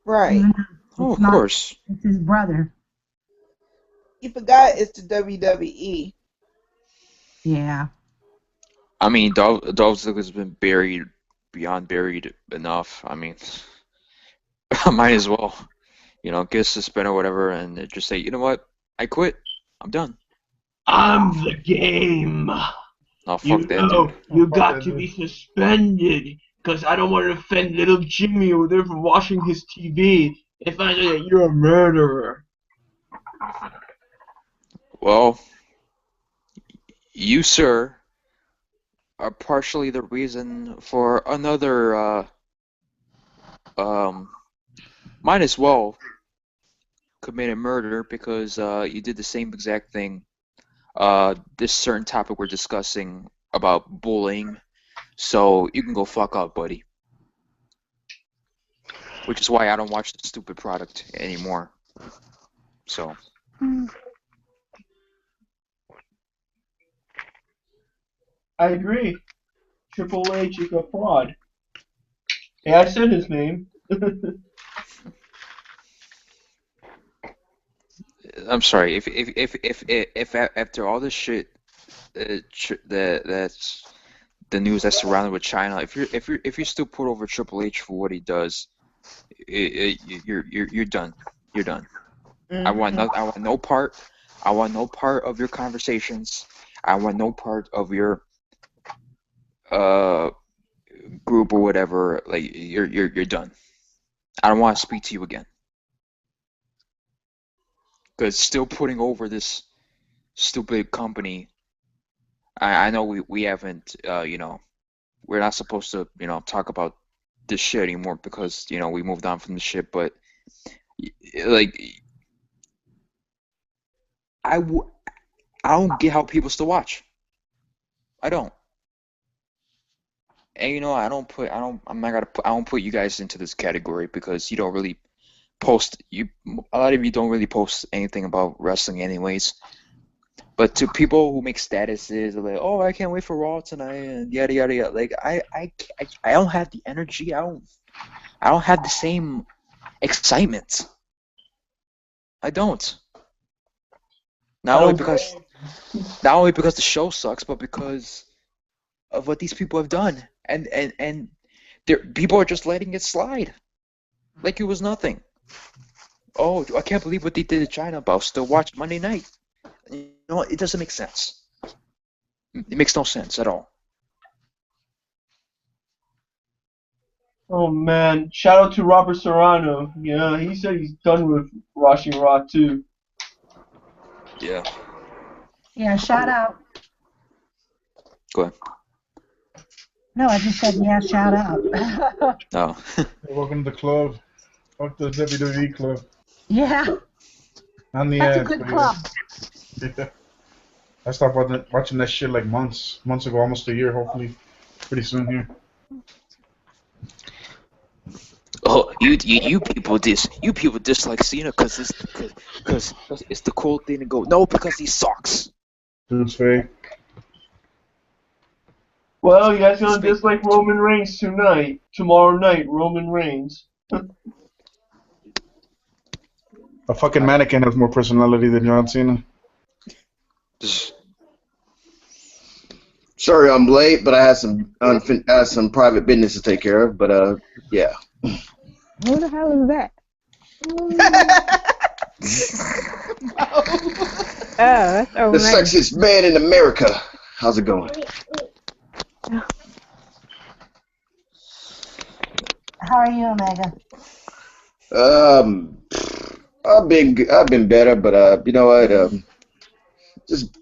Right. Even though Oh, it's of not, course. it's his brother. You forgot it's the WWE. Yeah. I mean, Dolph Ziggler's been buried beyond buried enough. I mean, I might as well, get suspended or whatever, and just say, you know what, I quit. I'm done. I'm the game. Oh, fuck that dude. You Fuck got that to dude. be suspended because I don't want to offend little Jimmy over there from watching his TV and find out that you're a murderer. Well, you, sir, are partially the reason for another, might as well commit a murder because you did the same exact thing. This certain topic we're discussing about bullying, so you can go fuck up, buddy. Which is why I don't watch the stupid product anymore. So, I agree. Triple H is a fraud. Hey, I said his name. I'm sorry if after all this shit, that's the news that's surrounded with China. If you still put over Triple H for what he does, you're done. You're done. I want no part. I want no part of your conversations. I want no part of your uh group or whatever. Like you're done. I don't want to speak to you again. Because still putting over this stupid company. I know we haven't we're not supposed to talk about this shit anymore because we moved on from the shit. But like I don't get how people still watch. I don't. And I don't put you guys into this category because you don't really a lot of you don't really post anything about wrestling anyways. But to people who make statuses like, oh, I can't wait for Raw tonight and yada yada yada, like I don't have the energy. I don't have the same excitement. I don't. Not only because the show sucks, but because of what these people have done, and people are just letting it slide like it was nothing. Oh, I can't believe what they did to China, but I'll still watch Monday night. You know what? It doesn't make sense. It makes no sense at all. Oh man, shout out to Robert Serrano. Yeah, he said he's done with watching Raw too. Yeah. Yeah, shout out. Go ahead. No, I just said, yeah, shout out. Oh. Welcome to the club. Fuck the WWE club. Yeah, On the that's a ads, good but club. yeah. I stopped watching that shit like months ago, almost a year. Hopefully, pretty soon here. Oh, you people dislike Cena because it's the cool thing to go. No, because he sucks. Dude's fake. Well, you guys He's gonna fake. dislike Roman Reigns tonight. Tomorrow night, Roman Reigns. A fucking mannequin has more personality than John Cena. Sorry I'm late, but I had some private business to take care of. But yeah. Who the hell is that? Oh, that's The Omega. sexiest man in America. How's it going? How are you, Omega? I've been better, but you know what? Just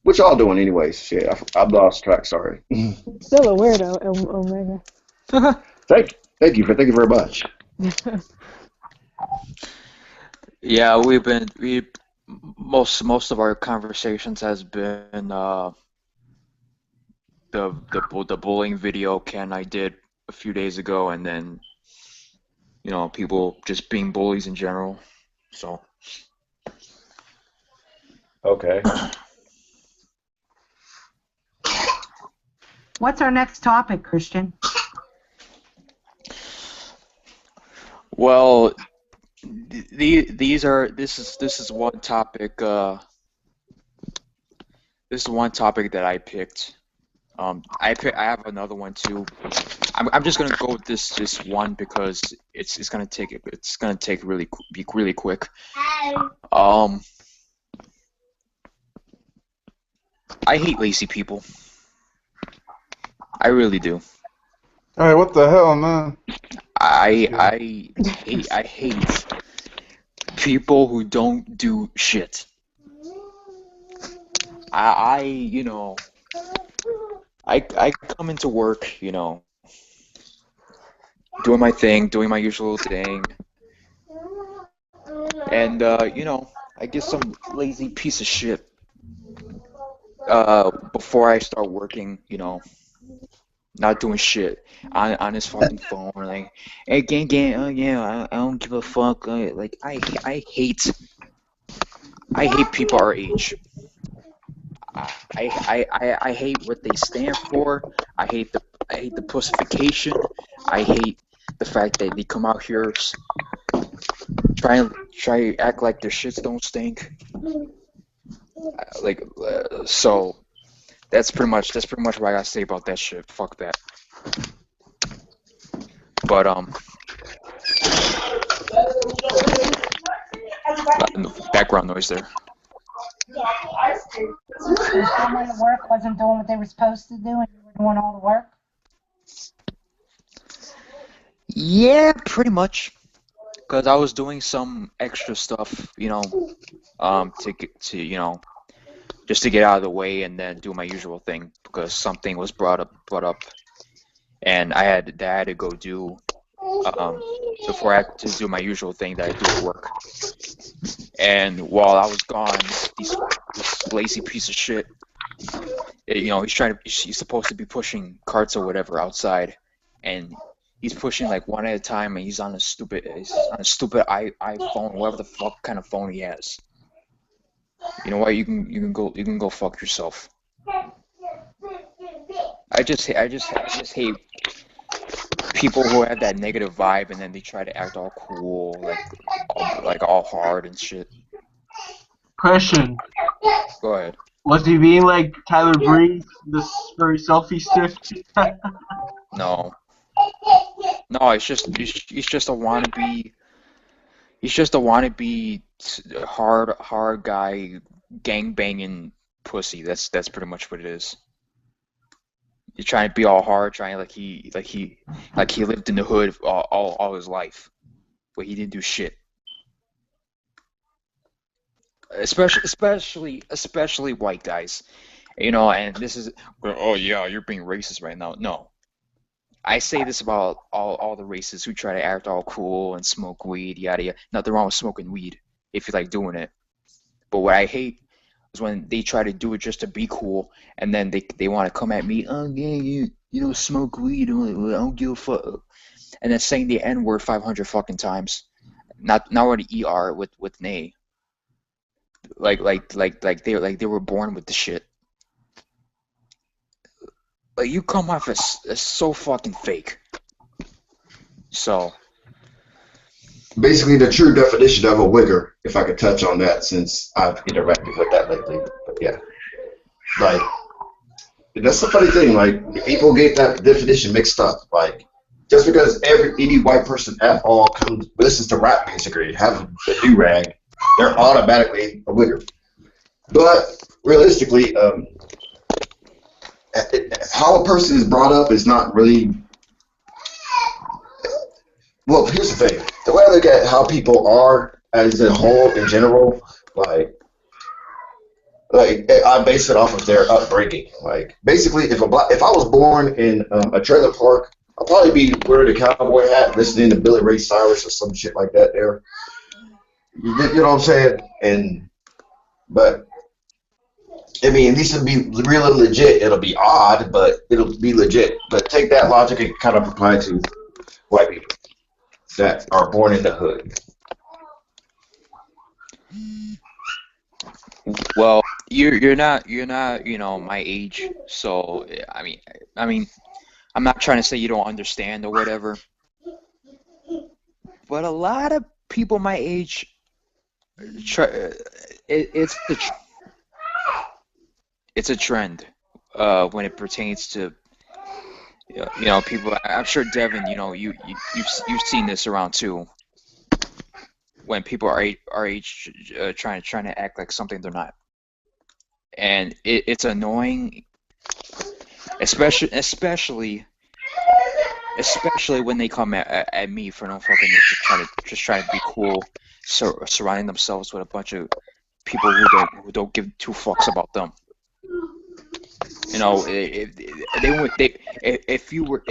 what y'all doing anyways? Shit, I've lost track. Sorry. Still a weirdo, Omega. Thank you very much. Yeah, most of our conversations has been the bullying video Ken I did a few days ago, and then people just being bullies in general. So Okay. What's our next topic, Christian? well, this is one topic. This is one topic that I picked. I have another one too. I'm just gonna go with this one because it's gonna take be really quick. I hate lazy people. I really do. All right, what the hell, man? I hate people who don't do shit. I come into work, doing my thing, doing my usual thing, and I get some lazy piece of shit before I start working, not doing shit on his fucking phone, like, hey, gang, oh yeah, I don't give a fuck, like I hate people our age. I hate what they stand for. I hate the pussification. I hate the fact that they come out here try to act like their shits don't stink. So that's pretty much what I gotta say about that shit. Fuck that. But background noise there. So someone at work wasn't doing what they were supposed to do, and you were doing all the work. Yeah, pretty much. Because I was doing some extra stuff, just to get out of the way and then do my usual thing because something was brought up, and I had to go do before I had to do my usual thing that I do at work. And while I was gone, this lazy piece of shit, he's supposed to be pushing carts or whatever outside, and he's pushing like one at a time, and he's on a stupid iPhone, whatever the fuck kind of phone he has. You know what? You can go fuck yourself. I just hate people who have that negative vibe and then they try to act all cool, like all hard and shit. Question. Go ahead. Was he being like Tyler Breeze, this very selfie stick? No, it's just a wannabe. He's just a wannabe hard guy, gang banging pussy. That's pretty much what it is. He's trying to be all hard, trying like he lived in the hood all his life, but he didn't do shit. Especially white guys, you know. And this is, oh yeah, you're being racist right now. No, I say this about all the races who try to act all cool and smoke weed, yada yada. Nothing wrong with smoking weed if you like doing it. But what I hate is when they try to do it just to be cool, and then they want to come at me. Oh yeah, you know smoke weed. I don't give a fuck. And then saying the N word 500 fucking times. Not with an ER, with an A. Like they were born with the shit. Like you come off as so fucking fake. So Basically, the true definition of a wigger, if I could touch on that, since I've interacted with that lately. But yeah, like that's the funny thing. Like people get that definition mixed up. Like just because any white person at all listens to rap music or have a do rag, they're automatically a wigger. But realistically, how a person is brought up is not really. Well, here's the thing. The way I look at how people are as a whole in general, like I base it off of their upbringing. Like basically, if I was born in a trailer park, I'll probably be wearing a cowboy hat, listening to Billy Ray Cyrus or some shit like that. There, you know what I'm saying? But I mean, these would be really legit. It'll be odd, but it'll be legit. But take that logic and kind of apply it to white people that are born in the hood. well, you're not you know my age, so I mean I'm not trying to say you don't understand or whatever, but a lot of people my age try, it's a trend when it pertains to you know people. I'm sure Devin, you know you've seen this around too, when people are our age trying to act like something they're not, and it's annoying, especially when they come at me for no fucking reason, just trying to be cool, surrounding themselves with a bunch of people who don't give two fucks about them. You know, if you were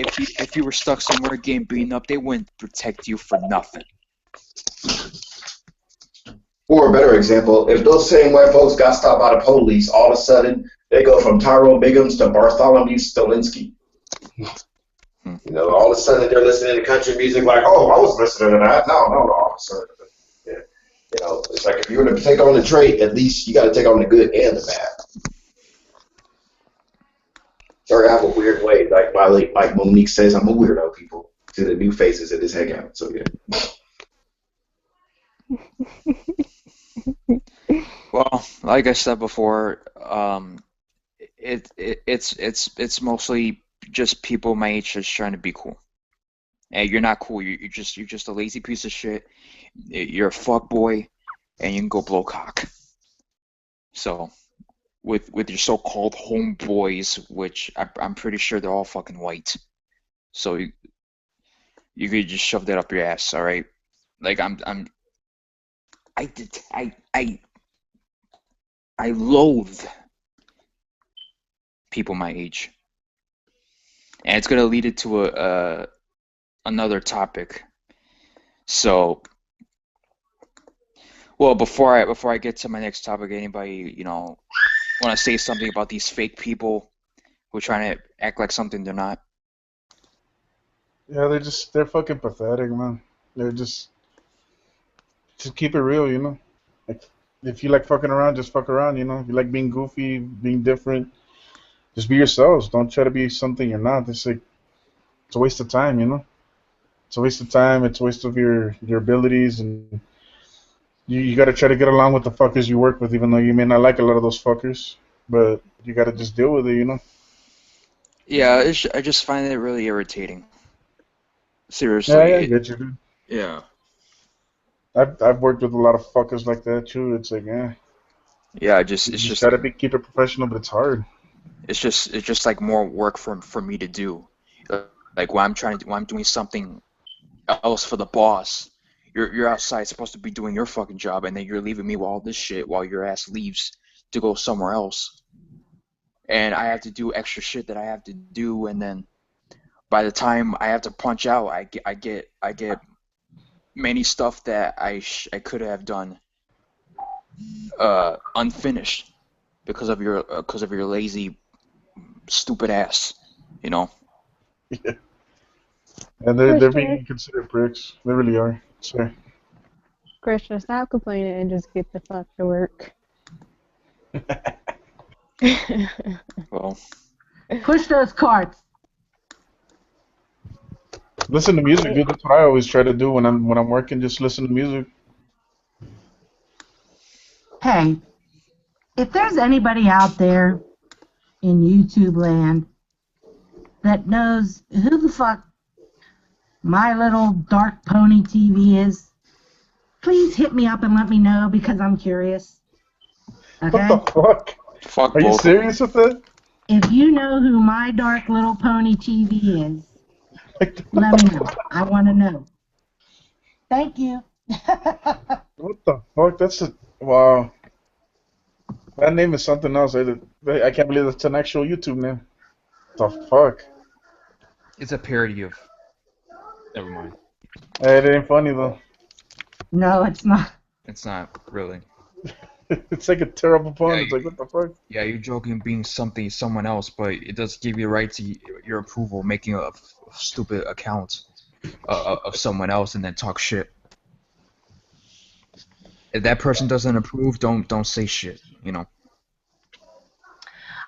stuck somewhere getting beaten up, they wouldn't protect you for nothing. Or a better example, if those same white folks got stopped by the police, all of a sudden they go from Tyrone Biggums to Bartholomew Stolinsky. You know, all of a sudden they're listening to country music like, oh, I was listening to that. No, officer. Yeah. You know, it's like if you're going to take on the trait, at least you got to take on the good and the bad. Sorry, I have a weird way. Like Monique says, I'm a weirdo, people, to the new faces at this hangout. So, yeah. Well, like I said before, it's mostly just people my age just trying to be cool. And you're not cool. You're just a lazy piece of shit. You're a fuck boy, and you can go blow cock. So, with your so-called homeboys, which I'm pretty sure they're all fucking white. So you could just shove that up your ass, all right? Like I loathe people my age, and it's gonna lead it to another topic. So, well, before I get to my next topic, anybody want to say something about these fake people who are trying to act like something they're not? Yeah, they're fucking pathetic, man. They're just keep it real, you know. Like if you like fucking around, just fuck around, you know. If you like being goofy, being different, just be yourselves. Don't try to be something you're not. It's like it's a waste of time, you know. It's a waste of time. It's a waste of your abilities, and you got to try to get along with the fuckers you work with, even though you may not like a lot of those fuckers. But you got to just deal with it, you know. Yeah, I just find it really irritating. Yeah, Seriously, I get you, dude. yeah. I've worked with a lot of fuckers like that too. It's like, Yeah, you just gotta keep it professional, but it's hard. it's just like more work for me to do. Like when I'm doing something else for the boss, you're outside supposed to be doing your fucking job, and then you're leaving me with all this shit while your ass leaves to go somewhere else, and I have to do extra shit that I have to do, and then by the time I have to punch out, I get many stuff that I could have done unfinished because of your lazy stupid ass, you know. Yeah. And they're being Christian, inconsiderate pricks. They really are. Sorry. Christian, stop complaining and just get the fuck to work. Well, Push those carts. Listen to music, dude. That's what I always try to do when I'm working. Just listen to music. Hey, if there's anybody out there in YouTube land that knows who the fuck My Little Dark Pony TV is, please hit me up and let me know because I'm curious. Okay? What the fuck? fuck Are you both of serious with that? If you know who My Dark Little Pony TV is, let me know. I want to know. Thank you. What the fuck? Wow. That name is something else. I can't believe that's an actual YouTube name. The fuck? It's a parody of. Never mind. Hey, it ain't funny though. No, it's not. It's not really. It's like a terrible pun. Yeah, It's like, what the fuck? Yeah, you're joking being someone else, but it does give you the right to your approval making a stupid account of someone else and then talk shit. If that person doesn't approve, don't say shit, you know.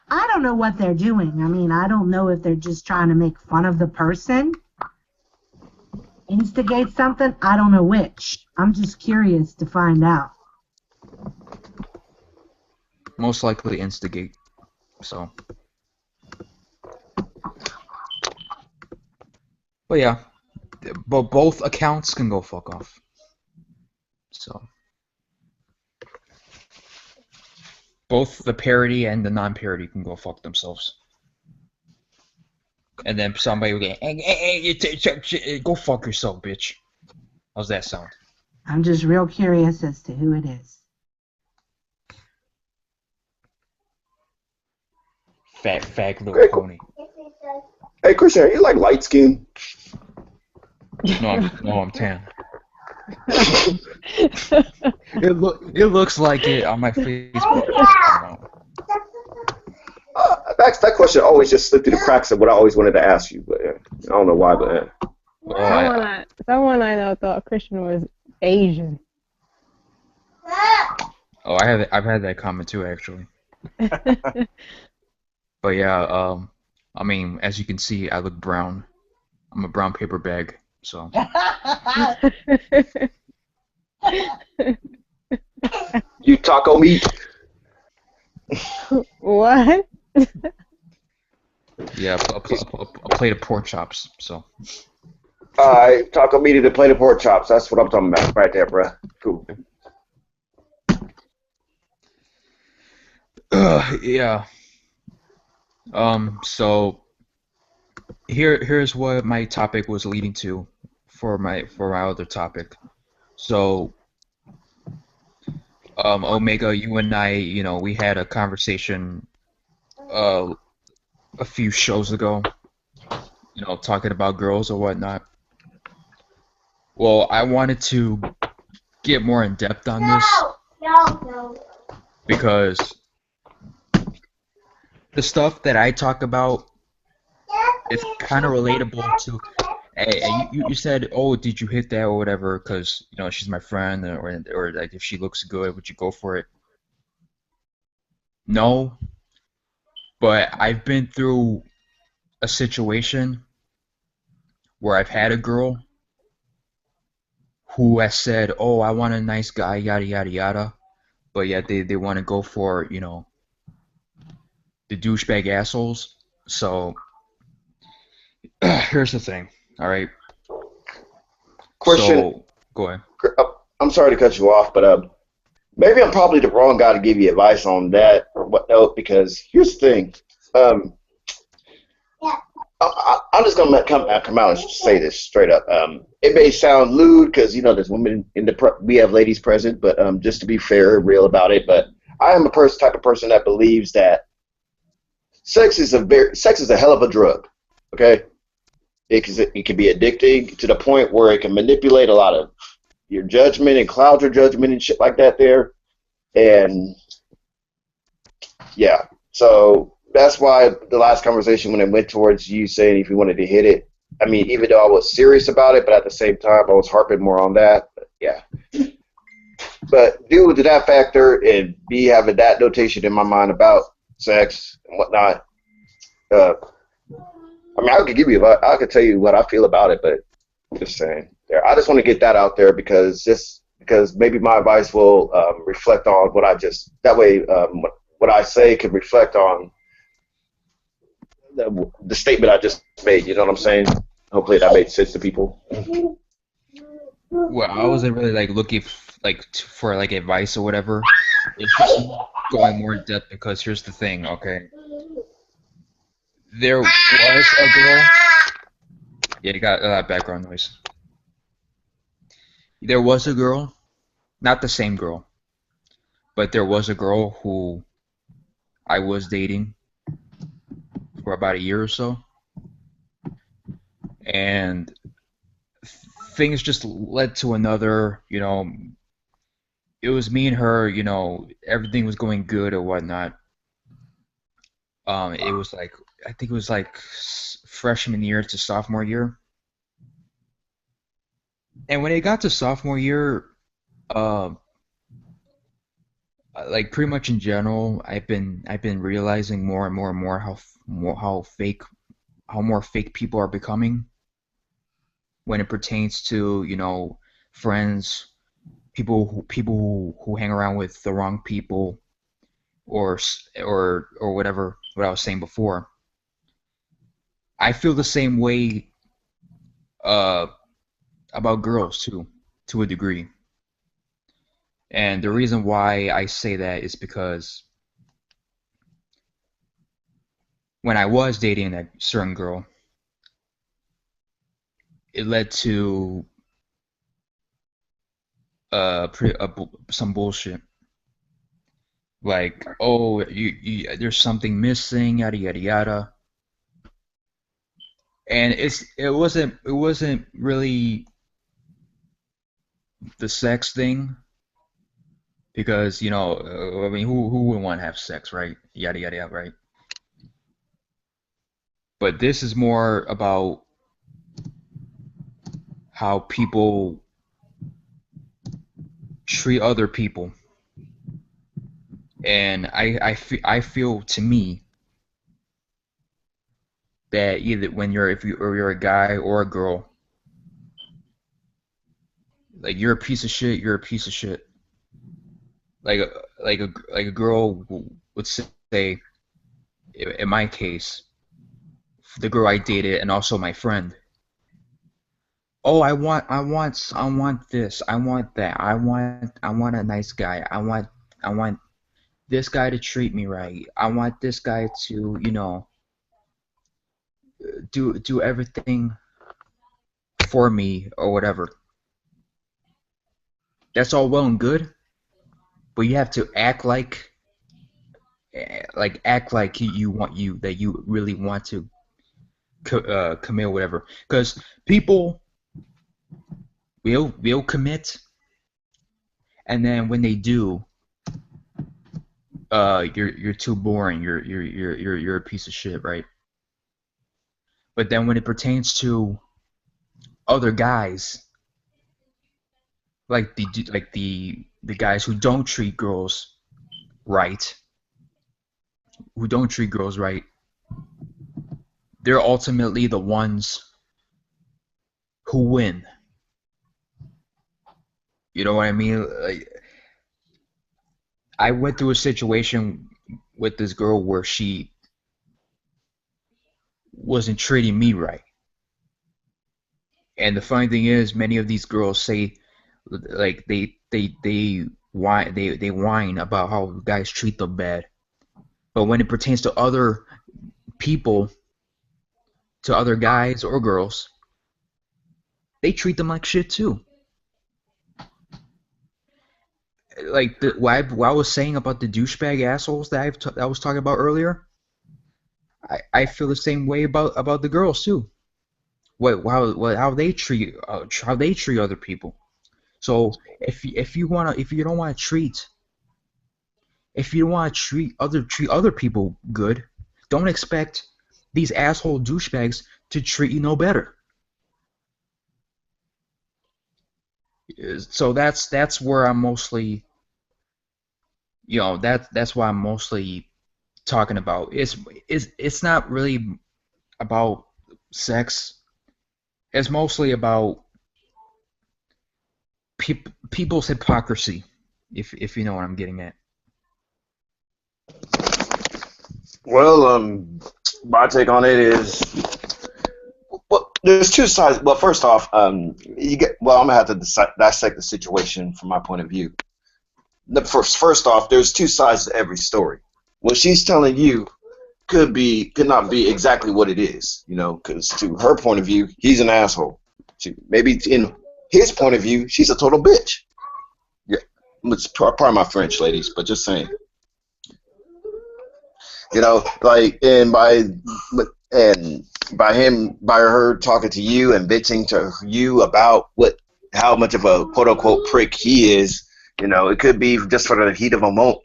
I don't know what they're doing. I mean, I don't know if they're just trying to make fun of the person, instigate something. I don't know which. I'm just curious to find out. Most likely instigate. So. But yeah, but both accounts can go fuck off. So. Both the parody and the non-parody can go fuck themselves. And then somebody will get, hey, go fuck yourself, bitch. How's that sound? I'm just real curious as to who it is. Fag little pony. Hey, Christian, are you like light skinned? No, I'm tan. It looks like it on my Facebook. That question always just slipped through the cracks of what I always wanted to ask you, but I don't know why. But Someone I know thought Christian was Asian. Oh, I've had that comment too, actually. But yeah, I mean, as you can see, I look brown. I'm a brown paper bag, so. you taco meat? What? Yeah, a plate of pork chops, so. Taco meat and a plate of pork chops. That's what I'm talking about right there, bruh. Cool. Yeah. So here's what my topic was leading to for my other topic. So Omega, you and I, you know, we had a conversation a few shows ago, you know, talking about girls or whatnot. Well, I wanted to get more in depth on this because the stuff that I talk about is kind of relatable to. Hey, you said, oh, did you hit that or whatever? Because you know she's my friend, or like if she looks good, would you go for it? No, but I've been through a situation where I've had a girl who has said, oh, I want a nice guy, yada yada yada, but yet they want to go for, you know, the douchebag assholes. So here's the thing, all right? Question. So go ahead. I'm sorry to cut you off, but maybe I'm probably the wrong guy to give you advice on that or whatnot. Because here's the thing. Um, I'm just gonna come out and say this straight up. It may sound lewd because there's women in we have ladies present, but just to be fair, real about it. But I am a type of person that believes that sex is a hell of a drug. Okay, it can be addicting to the point where it can manipulate a lot of your judgment and cloud your judgment and shit like that. There and yeah, so that's why the last conversation when it went towards you saying if you wanted to hit it. I mean, even though I was serious about it, but at the same time I was harping more on that. But yeah. But due to that factor and me having that notation in my mind about sex and whatnot, uh, I mean, I could tell you what I feel about it, but I'm just saying. I just want to get that out there because maybe my advice will reflect on that way what I say could reflect on the statement I just made. You know what I'm saying? Hopefully that made sense to people. Well, I wasn't really like looking for like advice or whatever. It's just going more in depth because here's the thing, okay? There was a girl. Yeah, you got a lot of background noise. There was a girl, not the same girl, but there was a girl who I was dating for about a year or so, and things just led to another, it was me and her, everything was going good or whatnot. It was like, I think it was like freshman year to sophomore year. And when it got to sophomore year, uh, like pretty much in general, I've been realizing more and more and more how more fake people are becoming when it pertains to, friends, people who hang around with the wrong people, or whatever what I was saying before. I feel the same way uh about girls too, to a degree. And the reason why I say that is because when I was dating that certain girl, it led to some bullshit. Like, oh, there's something missing, yada yada yada. And it wasn't really the sex thing because I mean, who wouldn't want to have sex, right? Yada yada yada, right? But this is more about how people treat other people, and I feel to me that either when you're a guy or a girl, like you're a piece of shit, you're a piece of shit. Like like a girl would say, in my case, the girl I dated and also my friend. Oh, I want this, I want that, I want a nice guy, I want this guy to treat me right, I want this guy to, do everything for me or whatever. That's all well and good, but you have to act like you really want to commit whatever. Because people will commit, and then when they do, you're too boring. You're a piece of shit, right? But then when it pertains to other guys, like the guys right, who don't treat girls right, they're ultimately the ones who win. You know what I mean? Like, I went through a situation with this girl where she wasn't treating me right. And the funny thing is, many of these girls say, Like they whine about how guys treat them bad. But when it pertains to other people, to other guys or girls, they treat them like shit too. Like what I was saying about the douchebag assholes that I was talking about earlier. I feel the same way about the girls too. How they treat other people. So if you don't want to treat other people good, don't expect these asshole douchebags to treat you no better. So that's where I'm mostly, that's why I'm mostly talking about. It's not really about sex. It's mostly about people's hypocrisy, if you know what I'm getting at. Well, my take on it is, well, there's two sides. Well, first off, I'm gonna have to dissect the situation from my point of view. First off, there's two sides to every story. What she's telling you could not be exactly what it is, because to her point of view, he's an asshole. Maybe in his point of view, she's a total bitch. Yeah, it's pardon my French, ladies, but just saying. Like, and by her talking to you and bitching to you about how much of a quote unquote prick he is, it could be just for the heat of a moment,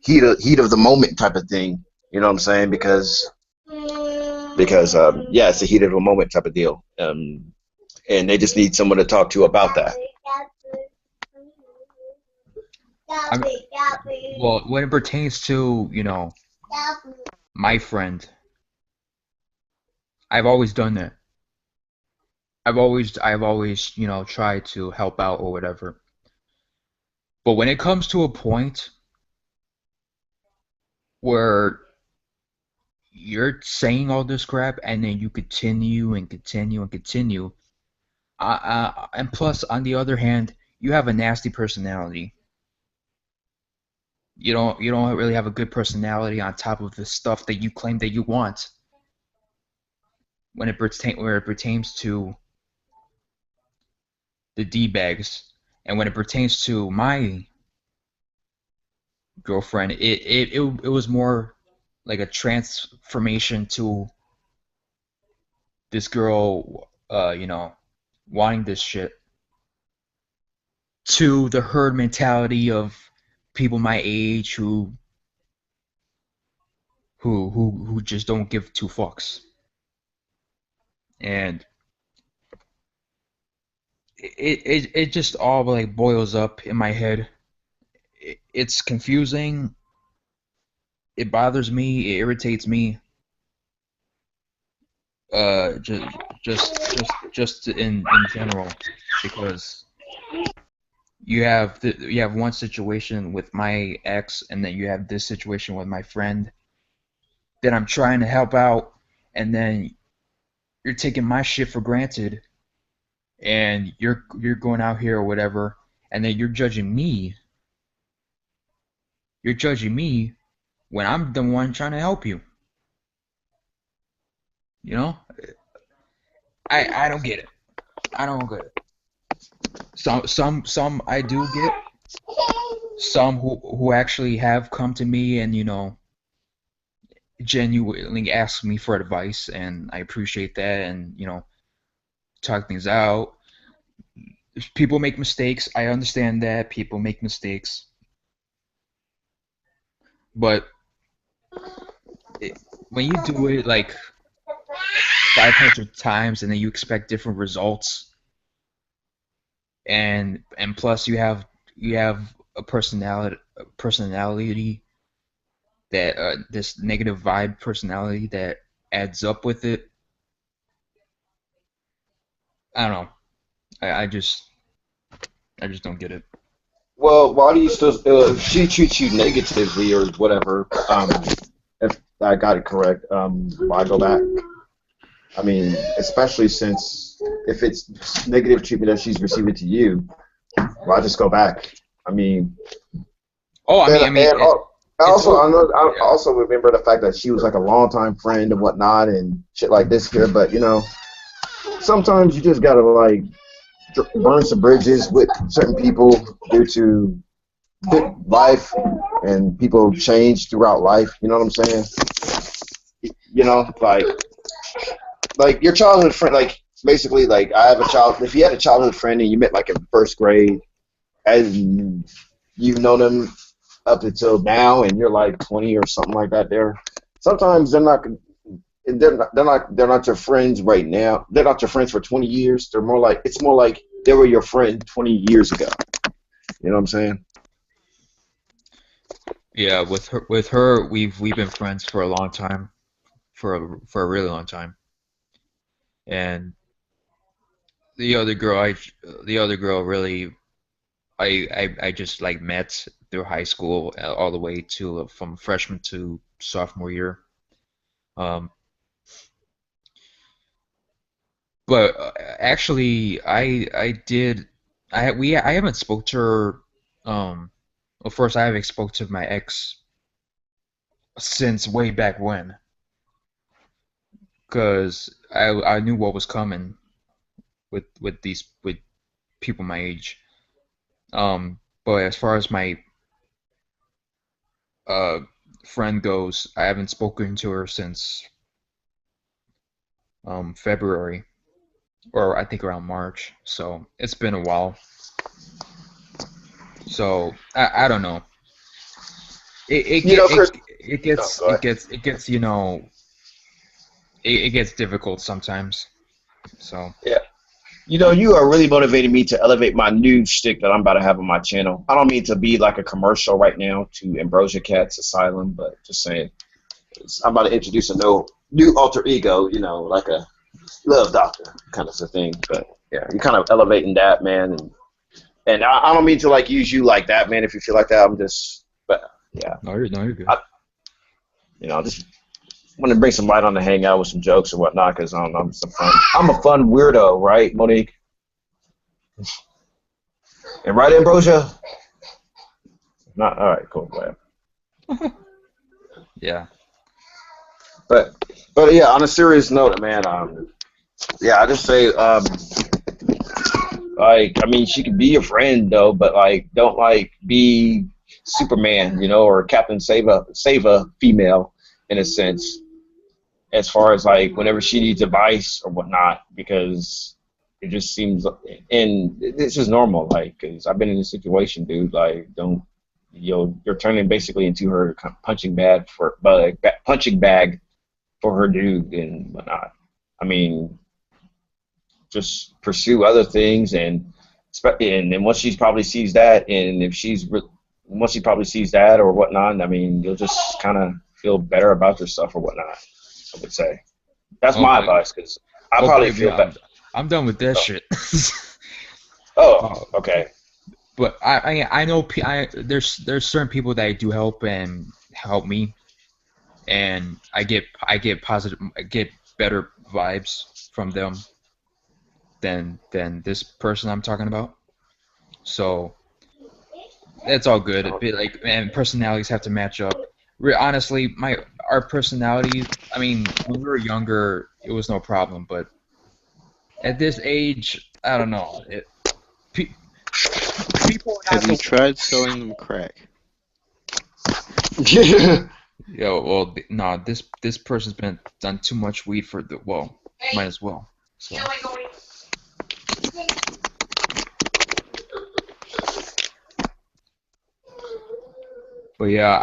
heat of the moment type of thing. You know what I'm saying? Because yeah, it's a heat of a moment type of deal. And they just need someone to talk to about that. Well, when it pertains to, my friend, I've always done that. I've always, tried to help out or whatever. But when it comes to a point where you're saying all this crap and then you continue and continue and continue, and plus, on the other hand, you have a nasty personality. You don't really have a good personality on top of the stuff that you claim that you want. Where it pertains to the D-bags, and when it pertains to my girlfriend, it was more like a transformation to this girl, wanting this shit, to the herd mentality of people my age who just don't give two fucks. And it just all like boils up in my head. It's confusing. It bothers me. It irritates me. Just in general, because you have one situation with my ex, and then you have this situation with my friend that I'm trying to help out, and then you're taking my shit for granted, and you're going out here or whatever, and then you're judging me. You're judging me when I'm the one trying to help you. You know? I don't get it. I don't get it. Some I do get. Some who actually have come to me and genuinely ask me for advice, and I appreciate that, and talk things out. People make mistakes. I understand that people make mistakes, but when you do it like 500 times and then you expect different results, and plus you have a personality that this negative vibe personality that adds up with it. I don't know. I just don't get it. Well, why do you still? If she treats you negatively or whatever, if I got it correct, why go back? I mean, especially since if it's negative treatment that she's receiving to you, Well, I just go back. I mean, Oh, I it's also oh I know I yeah. also remember the fact that she was like a longtime friend and whatnot and shit like this here. But sometimes you just gotta like burn some bridges with certain people due to life and people change throughout life. You know what I'm saying? You know, like your childhood friend, like basically like I have a child. If you had a childhood friend and you met like in first grade and you've known them up until now and you're like 20 or something like that, there sometimes they're not your friends right now. They're not your friends for 20 years. It's more like they were your friend 20 years ago. You know what I'm saying? Yeah, with her we've been friends for a long time, for a really long time. And the other girl the other girl really I just like met through high school all the way to from freshman to sophomore year. Um, but actually, I did I haven't spoke to her. Well, first I haven't spoke to my ex since way back when, because I knew what was coming with people my age. But as far as my uh friend goes, I haven't spoken to her since February, or I think around March. So it's been a while. So I don't know. It You know, get Chris. Oh, go ahead. it gets it gets difficult sometimes. So Yeah. You are really motivating me to elevate my new shtick that I'm about to have on my channel. I don't mean to be like a commercial right now to Ambrosia Cat's Asylum, but just saying, I'm about to introduce a new alter ego, like a love doctor kind of a thing. But yeah, you're kind of elevating that, man. And I don't mean to like use you like that, man. If you feel like that, but yeah, no, you're good. I, just want to bring some light on the hangout with some jokes and whatnot, because I'm a fun weirdo, right, Monique? And right, Ambrosia? Not all right, cool, whatever. Yeah. But yeah, on a serious note, man. Yeah, I just say, like, I mean, she could be your friend though, but like, don't like be Superman, or Captain Save a female in a sense, as far as like whenever she needs advice or whatnot, because it just seems, and this is normal, like, because I've been in this situation, dude. Like, don't, you're turning basically into her punching bag for her dude and whatnot. I mean, just pursue other things, and then once she probably sees that, and if once she probably sees that or whatnot, I mean, you'll just kind of feel better about yourself or whatnot. I would say that's Oh, my advice, because I probably believe me, feel better. I'm done with that Oh, shit. oh, okay. But I know there's certain people that I do help and help me, and I get positive, I get better vibes from them than this person I'm talking about. So it's all good. But like, and personalities have to match up. Honestly, our personalities. I mean, when we were younger, it was no problem, but at this age, I don't know. Pe- People are Have not you the. tried selling them crack? Yo, well, no, this person's been done too much weed for the well, might as well. So, but yeah,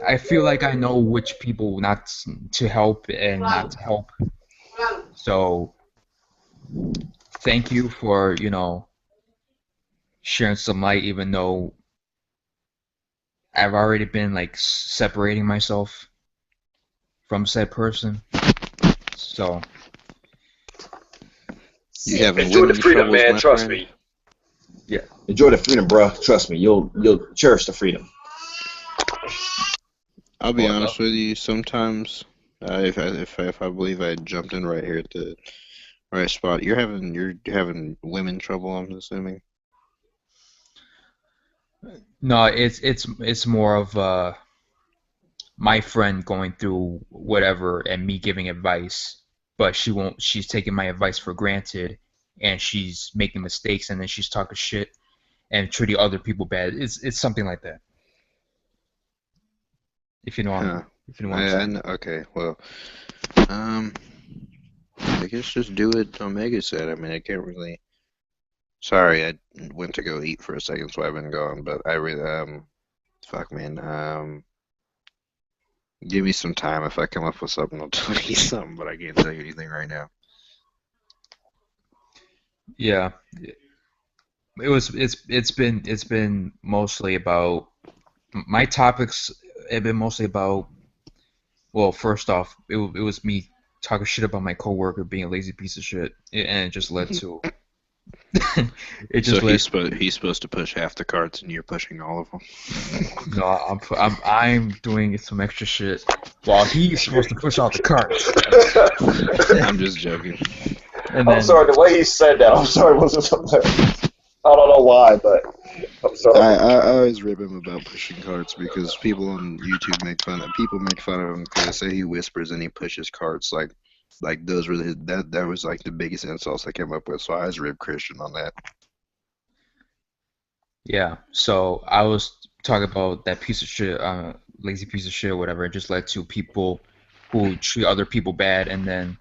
I feel like I know which people not to help and not to help. So, thank you for, sharing some light, even though I've already been like separating myself from said person. So, You having Enjoy the women freedom, troubles, man. my Trust friend? me. Yeah, enjoy the freedom, bro. Trust me. You'll cherish the freedom. I'll be well, honest with you. Sometimes, if I believe I jumped in right here at the Right, Spot. You're having women trouble, I'm assuming. No, it's more of my friend going through whatever and me giving advice, but she's taking my advice for granted and she's making mistakes and then she's talking shit and treating other people bad. It's something like that. If you know Huh. if you know what I'm saying. Okay, well, um, I guess just do what Omega said. I mean, I can't really. Sorry, I went to go eat for a second, so I've been gone. But I really, fuck, man. Give me some time. If I come up with something, I'll tell you something. But I can't tell you anything right now. Yeah. It's been mostly about my topics have been mostly about, well, first off, it was me talking shit about my coworker being a lazy piece of shit, and it just led to it So just led he's supposed to push half the carts, and you're pushing all of them. no, I'm doing some extra shit while he's supposed to push out the carts. I'm just joking. And I'm then sorry, the way he said that, I'm sorry, was something. I don't know why, but I'm sorry. I always rib him about pushing carts because people on YouTube make fun of him because they say he whispers and he pushes carts like those were that was like the biggest insults I came up with. So I always rib Christian on that. yeah, so I was talking about that piece of shit, lazy piece of shit, or whatever. It just led to people who treat other people bad, and then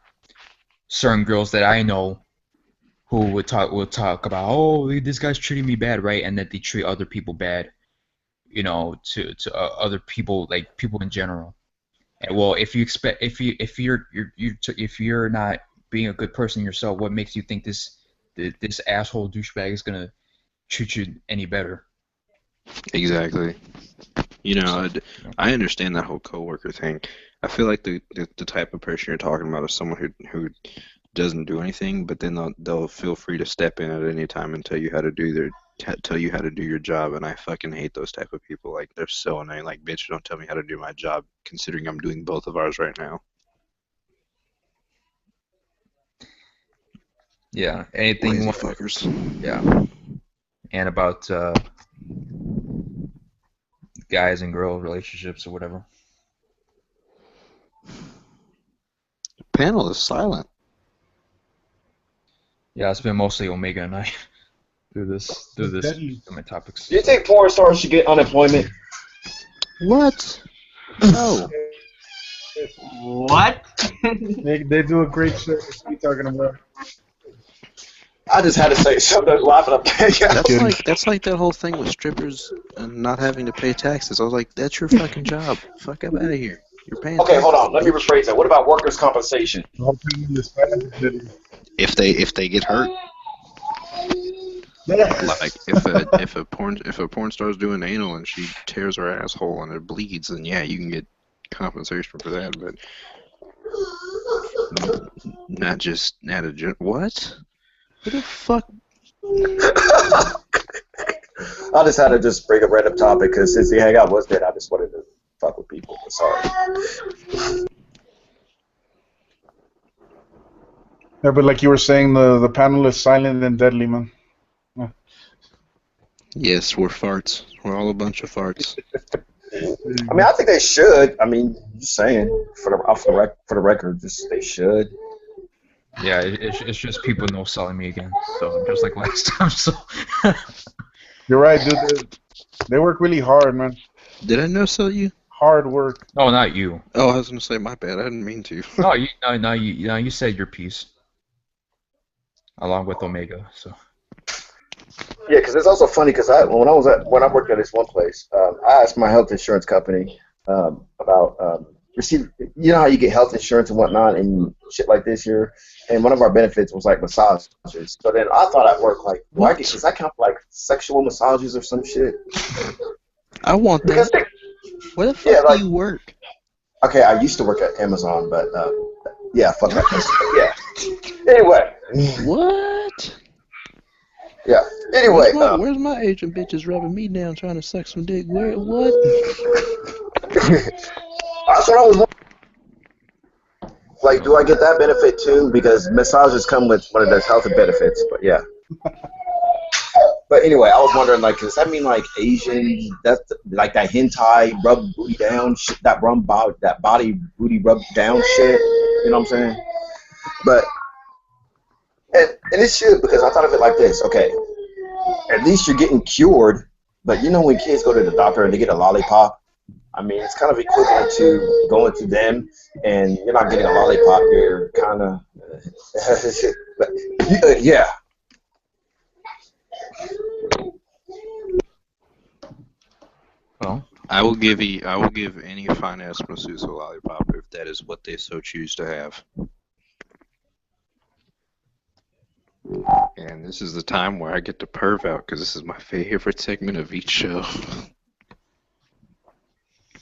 certain girls that I know who would talk about, oh, this guy's treating me bad, right? And that they treat other people bad, to other people, like people in general. And well, if you expect if you're not being a good person yourself, what makes you think this asshole douchebag is gonna treat you any better? Exactly. I understand that whole coworker thing. I feel like the type of person you're talking about is someone who doesn't do anything, but then they'll feel free to step in at any time and tell you how to tell you how to do your job, and I fucking hate those type of people. Like they're so annoying. Like, bitch, don't tell me how to do my job, considering I'm doing both of ours right now. Yeah, anything you Lazy want. fuckers. Yeah, and about guys and girl relationships or whatever. Panel is silent. Yeah, it's been mostly Omega and I through this Deadly. through my topics. Do you think porn stars should get unemployment? What? No. What? They do a great service. What are you talking about? I just had to say something, laughing up there. That's like that whole thing with strippers and not having to pay taxes. I was like, that's your fucking job. Fuck up out of here. You're paying Okay, taxes. hold on. Let me rephrase that. What about workers' compensation? The whole thing is bad. If they get hurt, like if a porn star's doing anal and she tears her asshole and it bleeds, then yeah, you can get compensation for that. But not just what? What the fuck? I just had to just bring a random topic because since the hangout was dead, I just wanted to fuck with people. Sorry. Yeah, but like you were saying, the panel is silent and deadly, man. Yeah. Yes, we're farts. We're all a bunch of farts. I mean, I think they should. I mean, just saying for the record, just they should. Yeah, it's just people no selling me again. So just like last time. So You're right, dude. They work really hard, man. Did I no sell you? Hard work. no, not you. Oh, I was gonna say my bad. I didn't mean to. No, you said your piece along with Omega. So Yeah, because it's also funny because when I worked at this one place, I asked my health insurance company about receive. You know how you get health insurance and whatnot and shit like this here, and one of our benefits was like massages. So then I thought I'd work like, does that count for like sexual massages or some shit? I want that. Where the fuck do you work? Okay, I used to work at Amazon, but yeah, fuck that place. Yeah. Anyway. What? Yeah. Anyway. Where's my agent bitches rubbing me down trying to suck some dick? What? That's what I was. Like, do I get that benefit too? Because massages come with one of those health benefits. But yeah. But anyway, I was wondering, like, does that mean like Asian? That's like that hentai rub booty down, shit, that body booty rub down shit. You know what I'm saying? But and it should, because I thought of it like this. Okay, at least you're getting cured. But you know when kids go to the doctor and they get a lollipop, I mean it's kind of equivalent to going to them and you're not getting a lollipop. You're kind of yeah. Well, I will give any fine ass masseuse a lollipop if that is what they so choose to have. And this is the time where I get to perv out because this is my favorite segment of each show.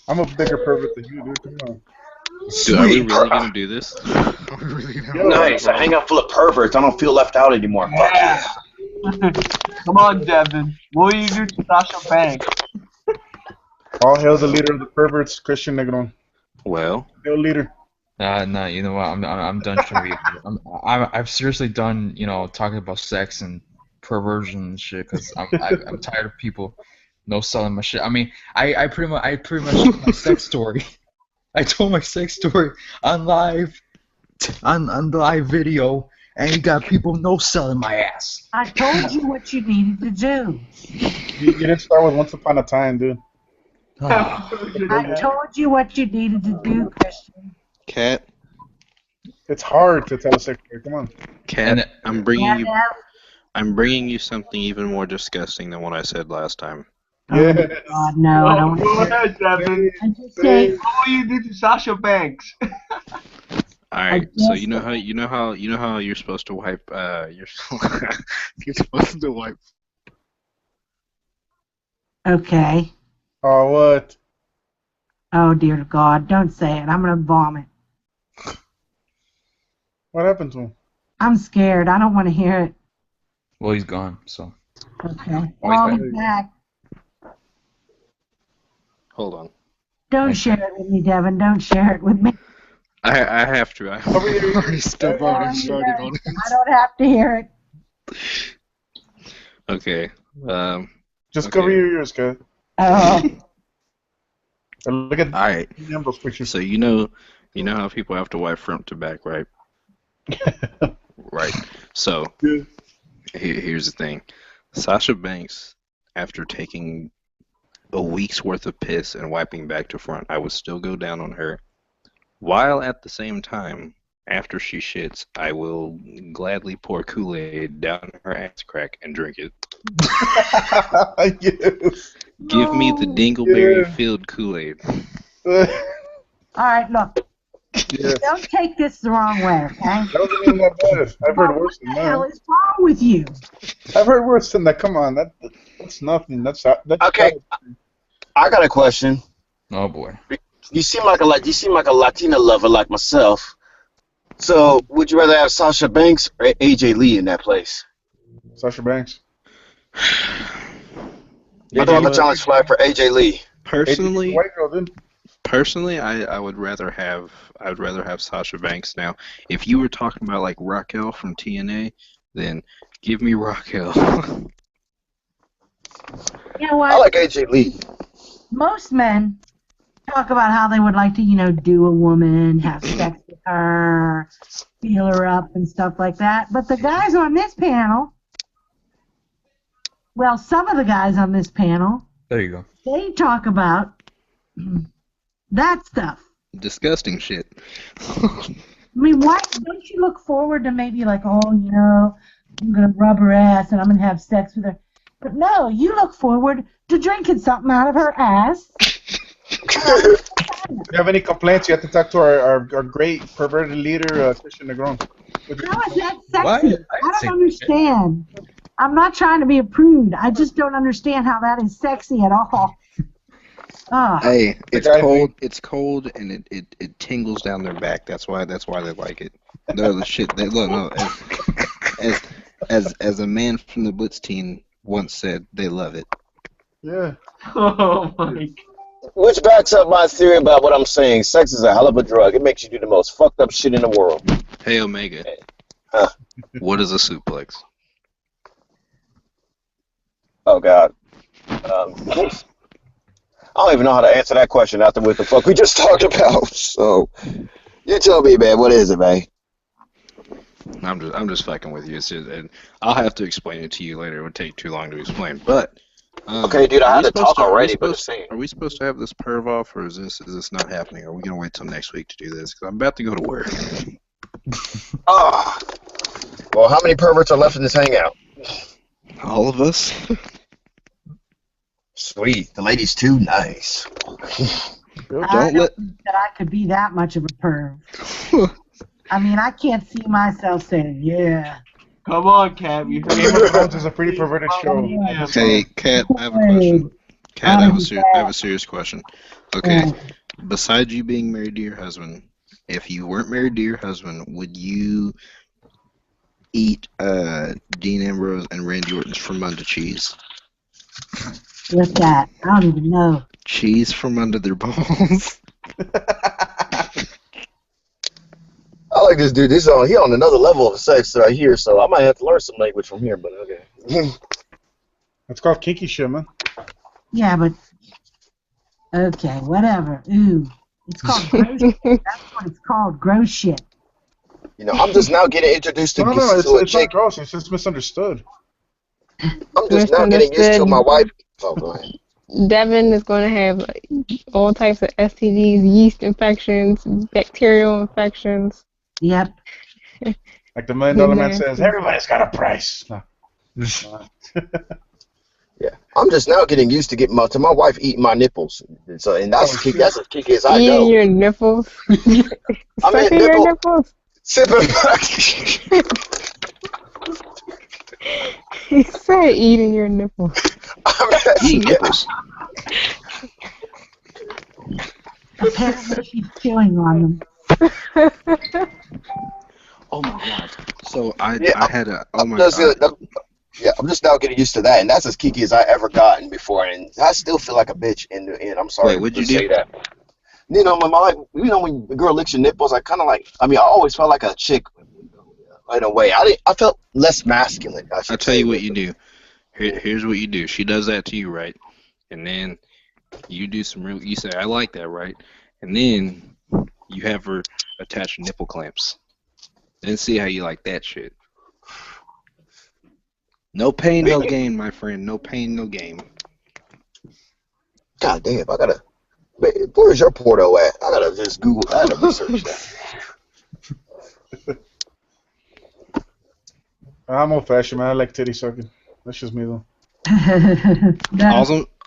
I'm a bigger pervert than you, dude. Come on. Dude, are we really gonna do this? Are we really gonna have Nice. I hang out full of perverts. I don't feel left out anymore. Fuck yeah. Come on, Devin. What will you do to Sasha Banks? All hail the leader of the perverts, Christian Negron. Well, Hail leader. no, you know what? I'm done showing you. I've seriously done, you know, talking about sex and perversion and shit because I'm tired of people no selling my shit. I mean, I pretty much told my sex story. I told my sex story on live video, and you got people no selling my ass. I told you what you needed to do. You didn't start with Once Upon a Time, dude. I told you what you needed to do, Christian. Cat. It's hard to tell a sex story. Come on. Cat, I'm bringing you. Yeah. I'm bringing you something even more disgusting than what I said last time. Yes. Oh, God, no, I don't Go want to. ahead, Devin. I just say, What will you do to Sasha Banks? All right, so guess- you know how you're supposed to wipe you're supposed to wipe. okay. Oh, what? Oh, dear God, don't say it. I'm going to vomit. What happened to him? I'm scared. I don't want to hear it. Well, he's gone, so. Okay. Oh, he's I'll back. be back. Hold on. Don't share it with me, Devin. Don't share it with me. I have to. I've already started on I it. don't have to hear it. Okay. Just Okay. cover your ears, guys. Oh, And look at All right. those pictures. So you know how people have to wipe front to back, right? Right. So Yeah. here's the thing. Sasha Banks, after taking a week's worth of piss and wiping back to front, I would still go down on her. While at the same time, after she shits, I will gladly pour Kool-Aid down her ass crack and drink it. Yes. Give me the dingleberry-filled Kool-Aid. all right, look. Yes. Don't take this the wrong way, okay? That wasn't even that bad. I've heard worse than What the hell that. is wrong with you? I've heard worse than that. Come on, that's nothing. That's Okay. I got a question. Oh boy. You seem like a Latina lover like myself. So, would you rather have Sasha Banks or AJ Lee in that place? Sasha Banks. I throw the challenge flag for AJ Lee. Personally, White girl, dude. I would rather have Sasha Banks now. If you were talking about like Raquel from TNA, then give me Raquel. You know what? I like AJ Lee. Most men talk about how they would like to, do a woman, have sex with her, feel her up and stuff like that. But the guys on this panel, well, some of the guys on this panel, There you go. they talk about that stuff. Disgusting shit. I mean, why don't you look forward to maybe like, oh, I'm going to rub her ass and I'm going to have sex with her. But no, you look forward to drinking something out of her ass. If you have any complaints, you have to talk to our great perverted leader, Christian Negron. How is that Why? sexy? I I think- don't understand. I'm not trying to be a prude. I just don't understand how that is sexy at all. Oh, Hey, it's guy cold. It's cold, and it tingles down their back. That's why they like it. No, the shit. Look, no. As a man from the Blitz team once said, they love it. Yeah. Oh my which backs up my theory about what I'm saying. Sex is a hell of a drug. It makes you do the most fucked up shit in the world. Hey, Omega. Huh. What is a suplex? Oh God. I don't even know how to answer that question after what the fuck we just talked about. So, you tell me, man. What is it, man? I'm just fucking with you. And I'll have to explain it to you later. It would take too long to explain. But Okay, dude. I had to talk already, but it's are we supposed to have this perv off, or is this not happening? Are we gonna wait till next week to do this? Because I'm about to go to work. Oh. Well, how many perverts are left in this hangout? All of us. Sweet. The lady's too nice. I don't think that I could be that much of a perv. I mean, I can't see myself saying, yeah. Come on, Cat. You Game of Thrones is a pretty perverted show. Hey, Kat, I have a question. Kat, I have a serious question. Okay, besides you being married to your husband, if you weren't married to your husband, would you eat Dean Ambrose and Randy Orton's from under cheese? What's that? I don't even know. Cheese from under their balls. I like this dude. He on another level of sex right here, so I might have to learn some language from here, but okay. It's called kinky shit, man. Yeah, but okay, whatever. Ooh, it's called gross shit. That's what it's called, gross shit. You know, I'm just now getting introduced to No, a it's chick. not gross. It's just misunderstood. I'm just now getting used to my wife. Oh, go ahead. Devin is going to have all types of STDs, yeast infections, bacterial infections. Yep. Like the $1 Million Man says, everybody's got a price. No. Yeah, I'm just now getting used to to my wife eating my nipples. So, and that's as kinky as I go. Eating your nipples. I mean, your nipples. Sipping. He said eating your nipples. Eating nipples. Apparently she's chewing on them. Oh my god. So I had a I'm just now getting used to that, and that's as kinky as I ever gotten before, and I still feel like a bitch in the end. I'm sorry to say that. You know, when the girl licks your nipples, I kind of like. I mean, I always felt like a chick in a way. I felt less masculine. I'll tell you what you do. Here's what you do. She does that to you, right? And then you do you say, I like that, right? And then you have her attach nipple clamps. Then see how you like that shit. No pain, no gain, my friend. No pain, no gain. God damn, where's your Porto at? I gotta just Google. I gotta research that. I'm old fashioned, man. I like titty sucking. That's just me, though.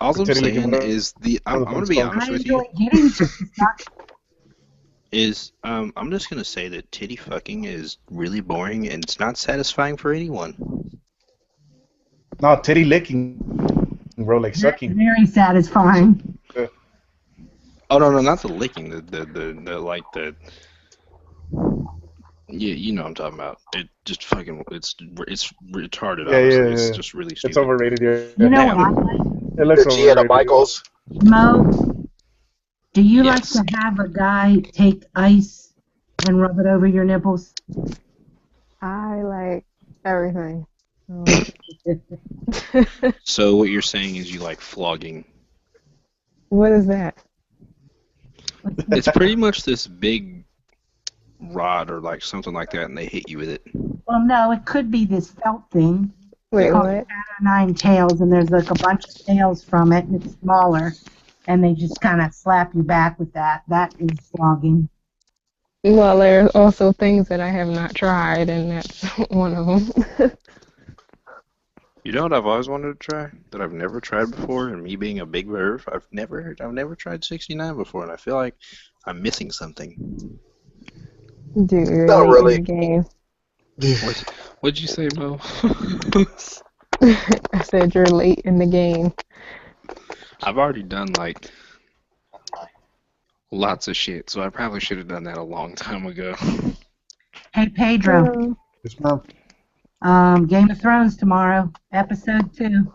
All I'm saying is I'm gonna be honest with you. I'm just gonna say that titty fucking is really boring and it's not satisfying for anyone. No, titty licking, bro, like sucking. Very satisfying. Oh no, not the licking, the like the. Yeah, you know what I'm talking about. It just fucking it's retarded. Yeah. It's just really stupid. It's overrated. Yeah. You know what I like? It looks overrated. Michaels. Mo, do you like to have a guy take ice and rub it over your nipples? I like everything. So what you're saying is you like flogging. What is that? It's pretty much this big rod or like something like that, and they hit you with it. Well, no, it could be this felt thing. Wait, it's called what? 9 tails, and there's like a bunch of tails from it, and it's smaller, and they just kind of slap you back with that. That is flogging. Well, there's also things that I have not tried, and that's one of them. You know what I've always wanted to try that I've never tried before, and me being a big perv, I've never tried 69 before, and I feel like I'm missing something. Dude, you're Not late really. in the game. What'd you say, Mo? I said you're late in the game. I've already done like lots of shit, so I probably should have done that a long time ago. Hey, Pedro. Yes, ma'am. Game of Thrones tomorrow, episode 2.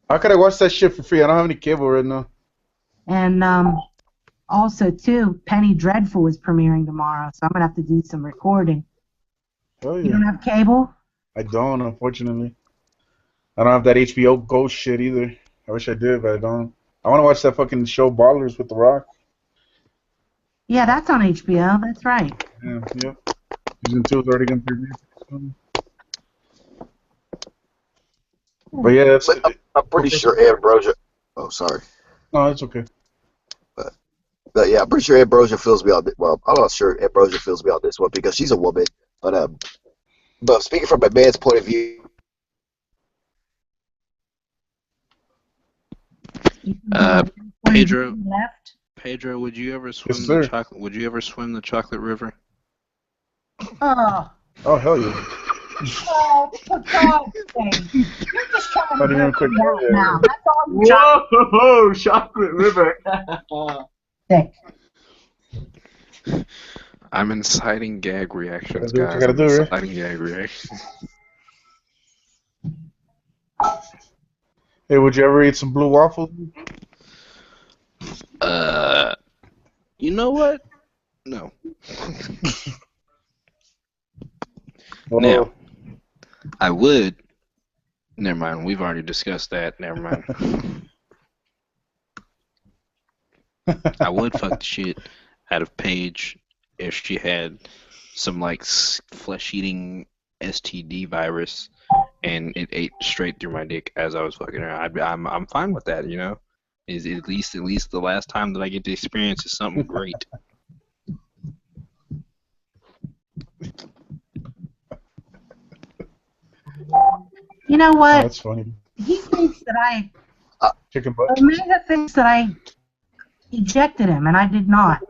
How could I watch that shit for free? I don't have any cable right now. And also, too, Penny Dreadful is premiering tomorrow, so I'm going to have to do some recording. Hell You yeah. don't have cable? I don't, unfortunately. I don't have that HBO Ghost shit either. I wish I did, but I don't. I want to watch that fucking show Ballers with The Rock. Yeah, that's on HBO. That's right. Yeah, yep. Season 2 is already going to premiere soon. But yeah, that's. I'm pretty sure Ambrosia. Oh, sorry. No, it's okay. But yeah, I'm pretty sure Ambrosia feels me on this. Well, I'm not sure Ambrosia feels me on this one because she's a woman. But speaking from a man's point of view, Pedro, left. Pedro, would you ever swim Yes, the sir. chocolate? Would you ever swim the chocolate river? Oh, Oh, hell yeah. oh, for God's sake. You're just trying Not to even a gross quick. me out now. That's all you're trying Whoa, Chocolate River. to say. I'm inciting gag reactions, Gotta do what you guys. gotta I'm do, right? inciting gag reactions. Hey, would you ever eat some blue waffles? You know what? No. Now, I would. Never mind. We've already discussed that. Never mind. I would fuck the shit out of Paige if she had some like flesh-eating STD virus and it ate straight through my dick as I was fucking her. I'm fine with that, you know. Is at least the last time that I get to experience is something great. You know Oh, what? that's funny. He thinks that Chicken butt. Omega thinks that I ejected him, and I did not.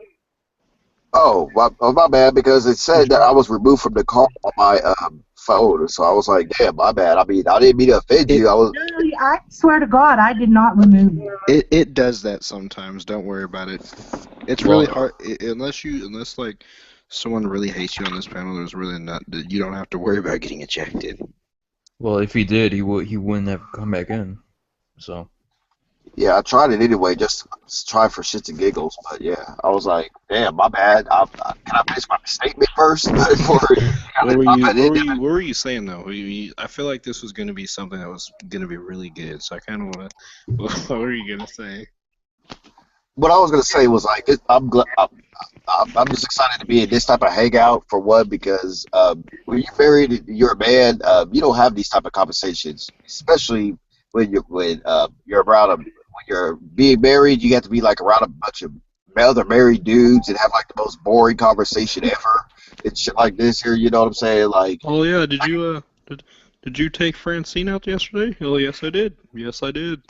oh my bad, because it said that I was removed from the call on my phone, so I was like, damn, my bad. I mean, I didn't mean to offend you. I was. No, I swear to God, I did not remove you. It does that sometimes. Don't worry about it. It's really hard unless like someone really hates you on this panel. There's really not. You don't have to worry about getting ejected. Well, if he did, he wouldn't have come back in. So. Yeah, I tried it anyway, just try for shits and giggles. But yeah, I was like, damn, my bad. Can I finish my statement first? What were you saying though? I feel like this was going to be something that was going to be really good. So I kind of want to. What were you going to say? What I was gonna say was like, I'm just excited to be in this type of hangout for one, because when you're married, you're a man. You don't have these type of conversations, especially when you're around when you're being married. You have to be like around a bunch of other married dudes and have like the most boring conversation ever and shit like this here. You know what I'm saying? Like, Oh yeah, did you take Francine out yesterday? Oh yes, I did. Yes, I did.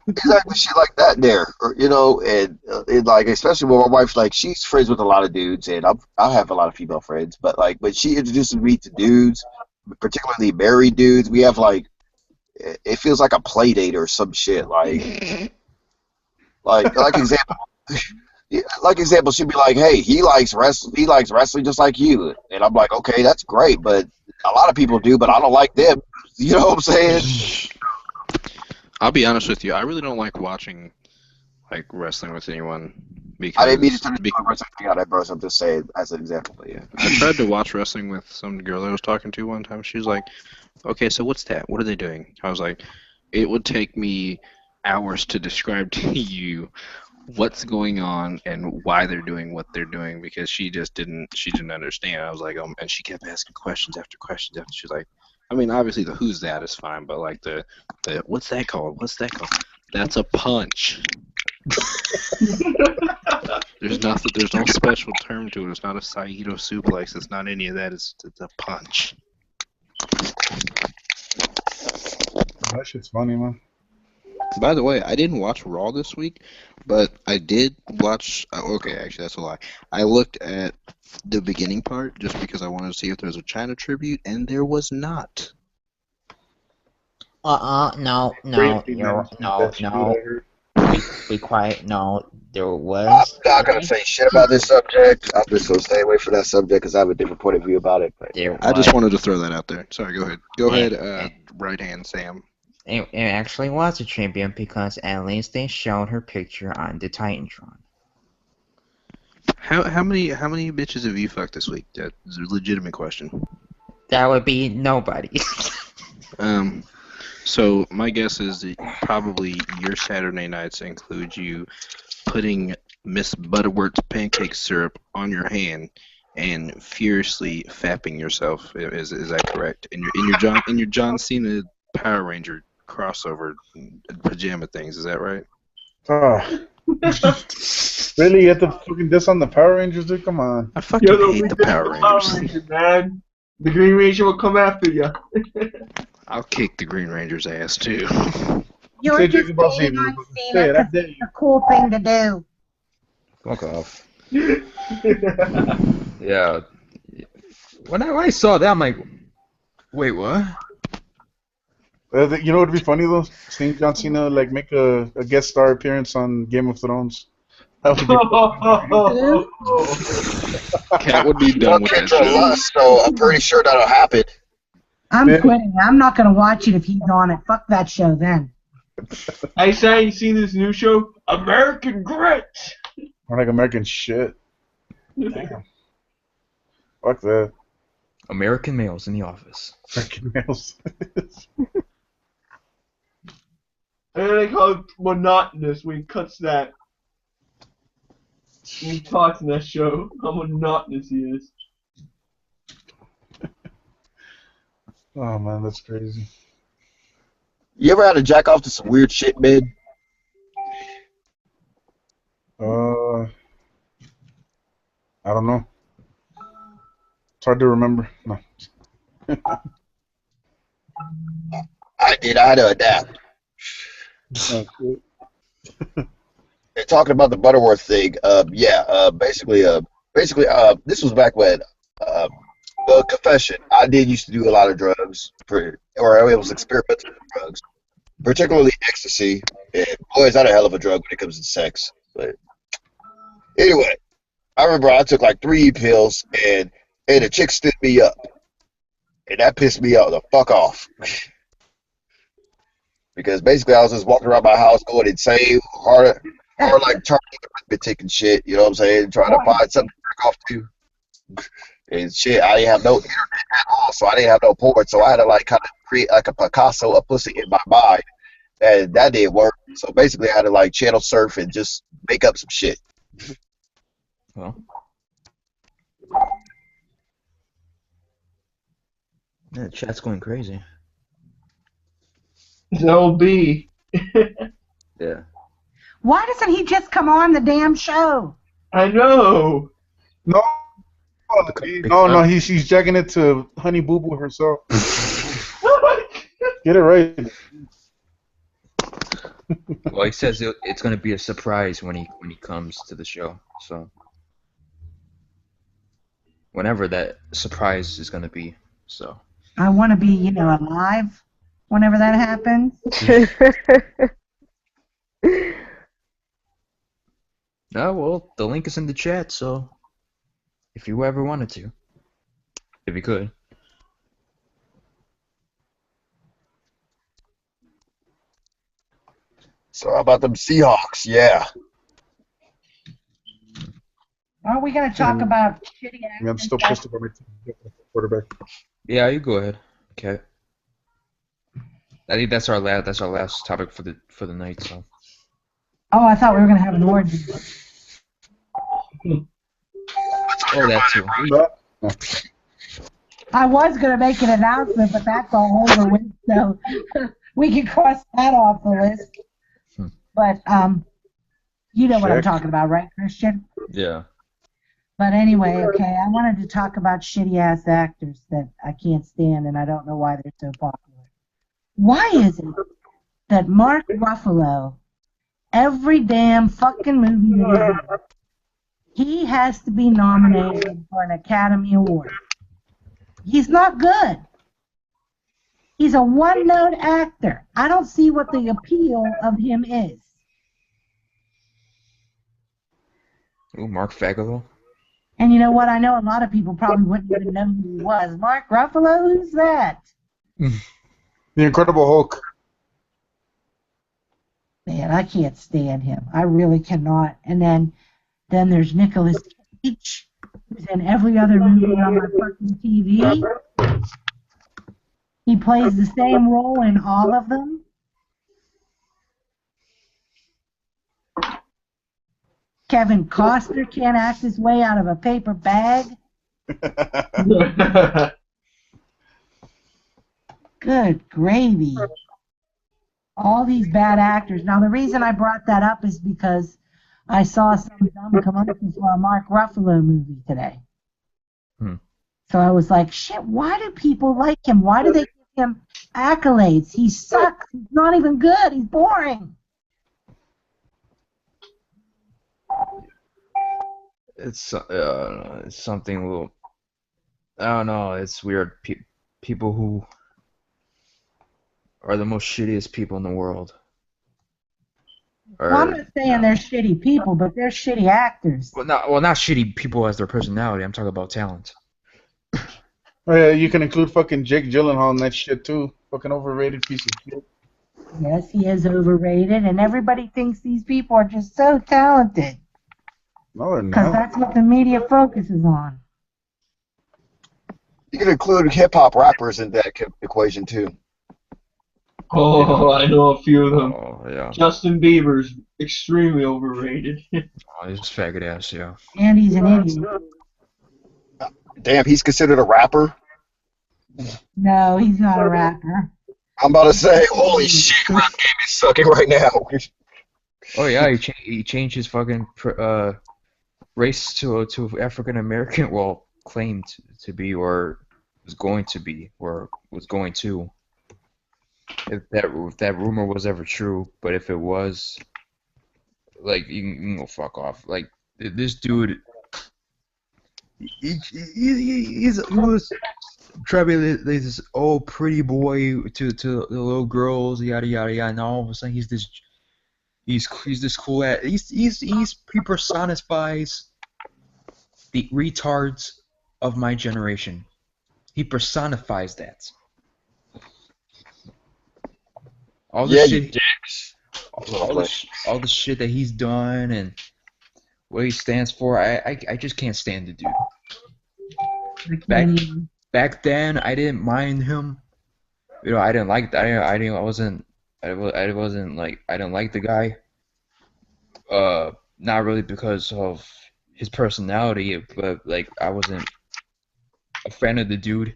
exactly shit like that there, or, and like, especially when my wife's like, she's friends with a lot of dudes, and I have a lot of female friends, but like when she introduces me to dudes, particularly married dudes, we have like, it feels like a play date or some shit, like example. Yeah, like example, she'd be like, "Hey, he likes wrestling just like you," and I'm like, "Okay, that's great, but a lot of people do, but I don't like them." You know what I'm saying? I'll be honest with you. I really don't like watching like wrestling with anyone because I didn't mean to turn the wrestling thing out, bro. I'm just saying as an example. But yeah, I tried to watch wrestling with some girl I was talking to one time. She was like, "Okay, so what's that? What are they doing?" I was like, "It would take me hours to describe to you what's going on and why they're doing what they're doing," because she didn't understand. I was like, and she kept asking questions after questions after. She's like, I mean, obviously the who's that is fine, but like the what's that called? What's that called? That's a punch. There's no special term to it. It's not a Saito suplex. It's not any of that. It's a punch. That shit's funny, man. By the way, I didn't watch Raw this week, but I did watch. Okay, actually, that's a lie. I looked at the beginning part just because I wanted to see if there was a China tribute, and there was not. No. Be quiet. No, there was. I'm not gonna say shit about this subject. I'm just gonna stay away from that subject because I have a different point of view about it. But I just wanted to throw that out there. Sorry, go ahead. Go ahead, right hand Sam. It actually was a tribute because at least they showed her picture on the Titantron. How many bitches have you fucked this week? That is a legitimate question. That would be nobody. So my guess is that probably your Saturday nights include you putting Miss Butterworth's pancake syrup on your hand and furiously fapping yourself. Is that correct? In your John Cena Power Ranger crossover pajama things. Is that right? Really? You have to fucking diss on the Power Rangers, dude? Come on. I fucking hate the Power Rangers. Ranger, man. The Green Ranger will come after you. I'll kick the Green Ranger's ass too. You're just saying on Cena because it's a cool thing to do. Fuck off. Yeah. When I saw that, I'm like, wait, what? You know what would be funny though? Seeing John Cena like make a guest star appearance on Game of Thrones. That would be Cat would be done with that show. So I'm pretty sure that'll happen. I'm quitting. I'm not going to watch it if he's on it. Fuck that show then. I say, you seen this new show, American Grit? Or like American shit. Damn. Fuck that. American males in the office. American males. I like how monotonous when he cuts that. When he talks in that show, how monotonous he is. Oh man, that's crazy. You ever had to jack off to some weird shit, man? I don't know. It's hard to remember. No. I did. I had to adapt. Oh, And talking about the Butterworth thing, basically, this was back when, well, confession, I did used to do a lot of drugs, or I was experimental with drugs, particularly ecstasy, and boy, is that a hell of a drug when it comes to sex. But anyway, I remember I took like 3 pills, and a chick stood me up, and that pissed me the fuck off. Because basically I was just walking around my house going insane, hard like trying to taking shit, you know what I'm saying? Trying to find something to jerk off to. And shit, I didn't have no internet at all, so I didn't have no port, so I had to like kind of create like a Picasso of pussy in my mind. And that didn't work. So basically I had to like channel surf and just make up some shit. Well. Yeah, the chat's going crazy. No B. Yeah. Why doesn't he just come on the damn show? I know. No, he's jacking it to Honey Boo Boo herself. Get it right. Well, he says it's going to be a surprise when he comes to the show. So whenever that surprise is going to be. So I want to be, alive whenever that happens. No, well, the link is in the chat, so if you ever wanted to, if you could. So how about them Seahawks? Yeah. Aren't we going to talk about shitty acting? I'm still pissed about my quarterback. Yeah, you go ahead. Okay. I think that's our last topic for the night. So. Oh, I thought we were going to have an orgy. Oh, that too. I was going to make an announcement, but that's all over with, so we can cross that off the list. But you know what I'm talking about, right, Christian? Yeah. But anyway, okay, I wanted to talk about shitty-ass actors that I can't stand, and I don't know why they're so popular. Why is it that Mark Ruffalo, every damn fucking movie that he's in, he has to be nominated for an Academy Award? He's not good. He's a one-note actor. I don't see what the appeal of him is. Ooh, Mark Fagalo. And you know what? I know a lot of people probably wouldn't even know who he was. Mark Ruffalo? Who's that? The Incredible Hulk. Man, I can't stand him. I really cannot. And then there's Nicolas Cage, who's in every other movie on my fucking TV. He plays the same role in all of them. Kevin Costner can't act his way out of a paper bag. Good gravy. All these bad actors. Now, the reason I brought that up is because I saw some dumb commercial for a Mark Ruffalo movie today. So I was like, shit, why do people like him? Why do they give him accolades? He sucks. He's not even good. He's boring. It's something a little. I don't know. It's weird. People who are the most shittiest people in the world. Well, I'm not saying they're shitty people, but they're shitty actors. Well, not shitty people as their personality. I'm talking about talent. Oh yeah, you can include fucking Jake Gyllenhaal in that shit too. Fucking overrated piece of shit. Yes, he is overrated, and everybody thinks these people are just so talented. No, they're Because not. that's what the media focuses on. You can include hip hop rappers in that equation too. Oh, I know a few of them. Oh yeah. Justin Bieber's extremely overrated. Oh, he's faggot ass, yeah. And he's an idiot. Damn, he's considered a rapper. No, he's not a rapper. I'm about to say, holy shit, rap game is sucking right now. Oh yeah, he changed his fucking race to African American. Well, claimed to be, or was going to be, or was going to. If that rumor was ever true, but if it was, like, you can go fuck off. Like, this dude, he was trying to be this old pretty boy to the little girls, yada yada yada, and all of a sudden he's this cool ass. He personifies the retards of my generation. He personifies that. All the shit, all the shit that he's done and what he stands for, I just can't stand the dude. Back then, I didn't mind him. You know, I didn't like I didn't like the guy. Not really because of his personality, but like I wasn't a fan of the dude.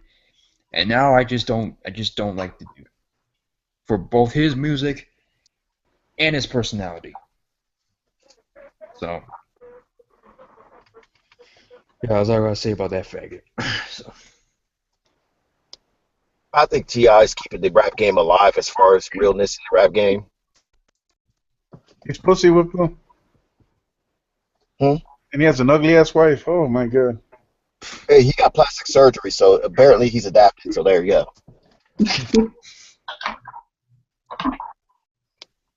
And now I just don't like the dude for both his music and his personality. So yeah, that's all I gotta say about that faggot. So. I think T.I. is keeping the rap game alive as far as realness in the rap game. He's pussy whipped though. And he has an ugly ass wife. Oh my god. Hey, he got plastic surgery, so apparently he's adapted. So there you go.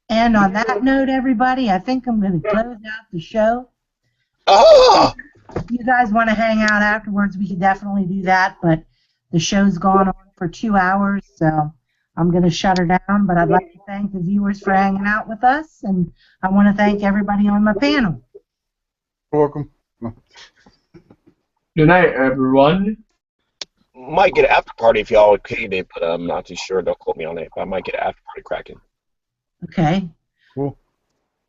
And on that note, everybody, I think I'm going to close out the show. Oh! If you guys want to hang out afterwards, we can definitely do that, but the show's gone on for 2 hours, so I'm going to shut her down, but I'd like to thank the viewers for hanging out with us, and I want to thank everybody on my panel. You're welcome. Good night, everyone. Might get an after party if y'all came in, but I'm not too sure. Don't quote me on it, but I might get an after party cracking. Okay. Cool.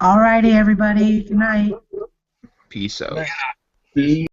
All righty, everybody. Good night. Peace out. Peace.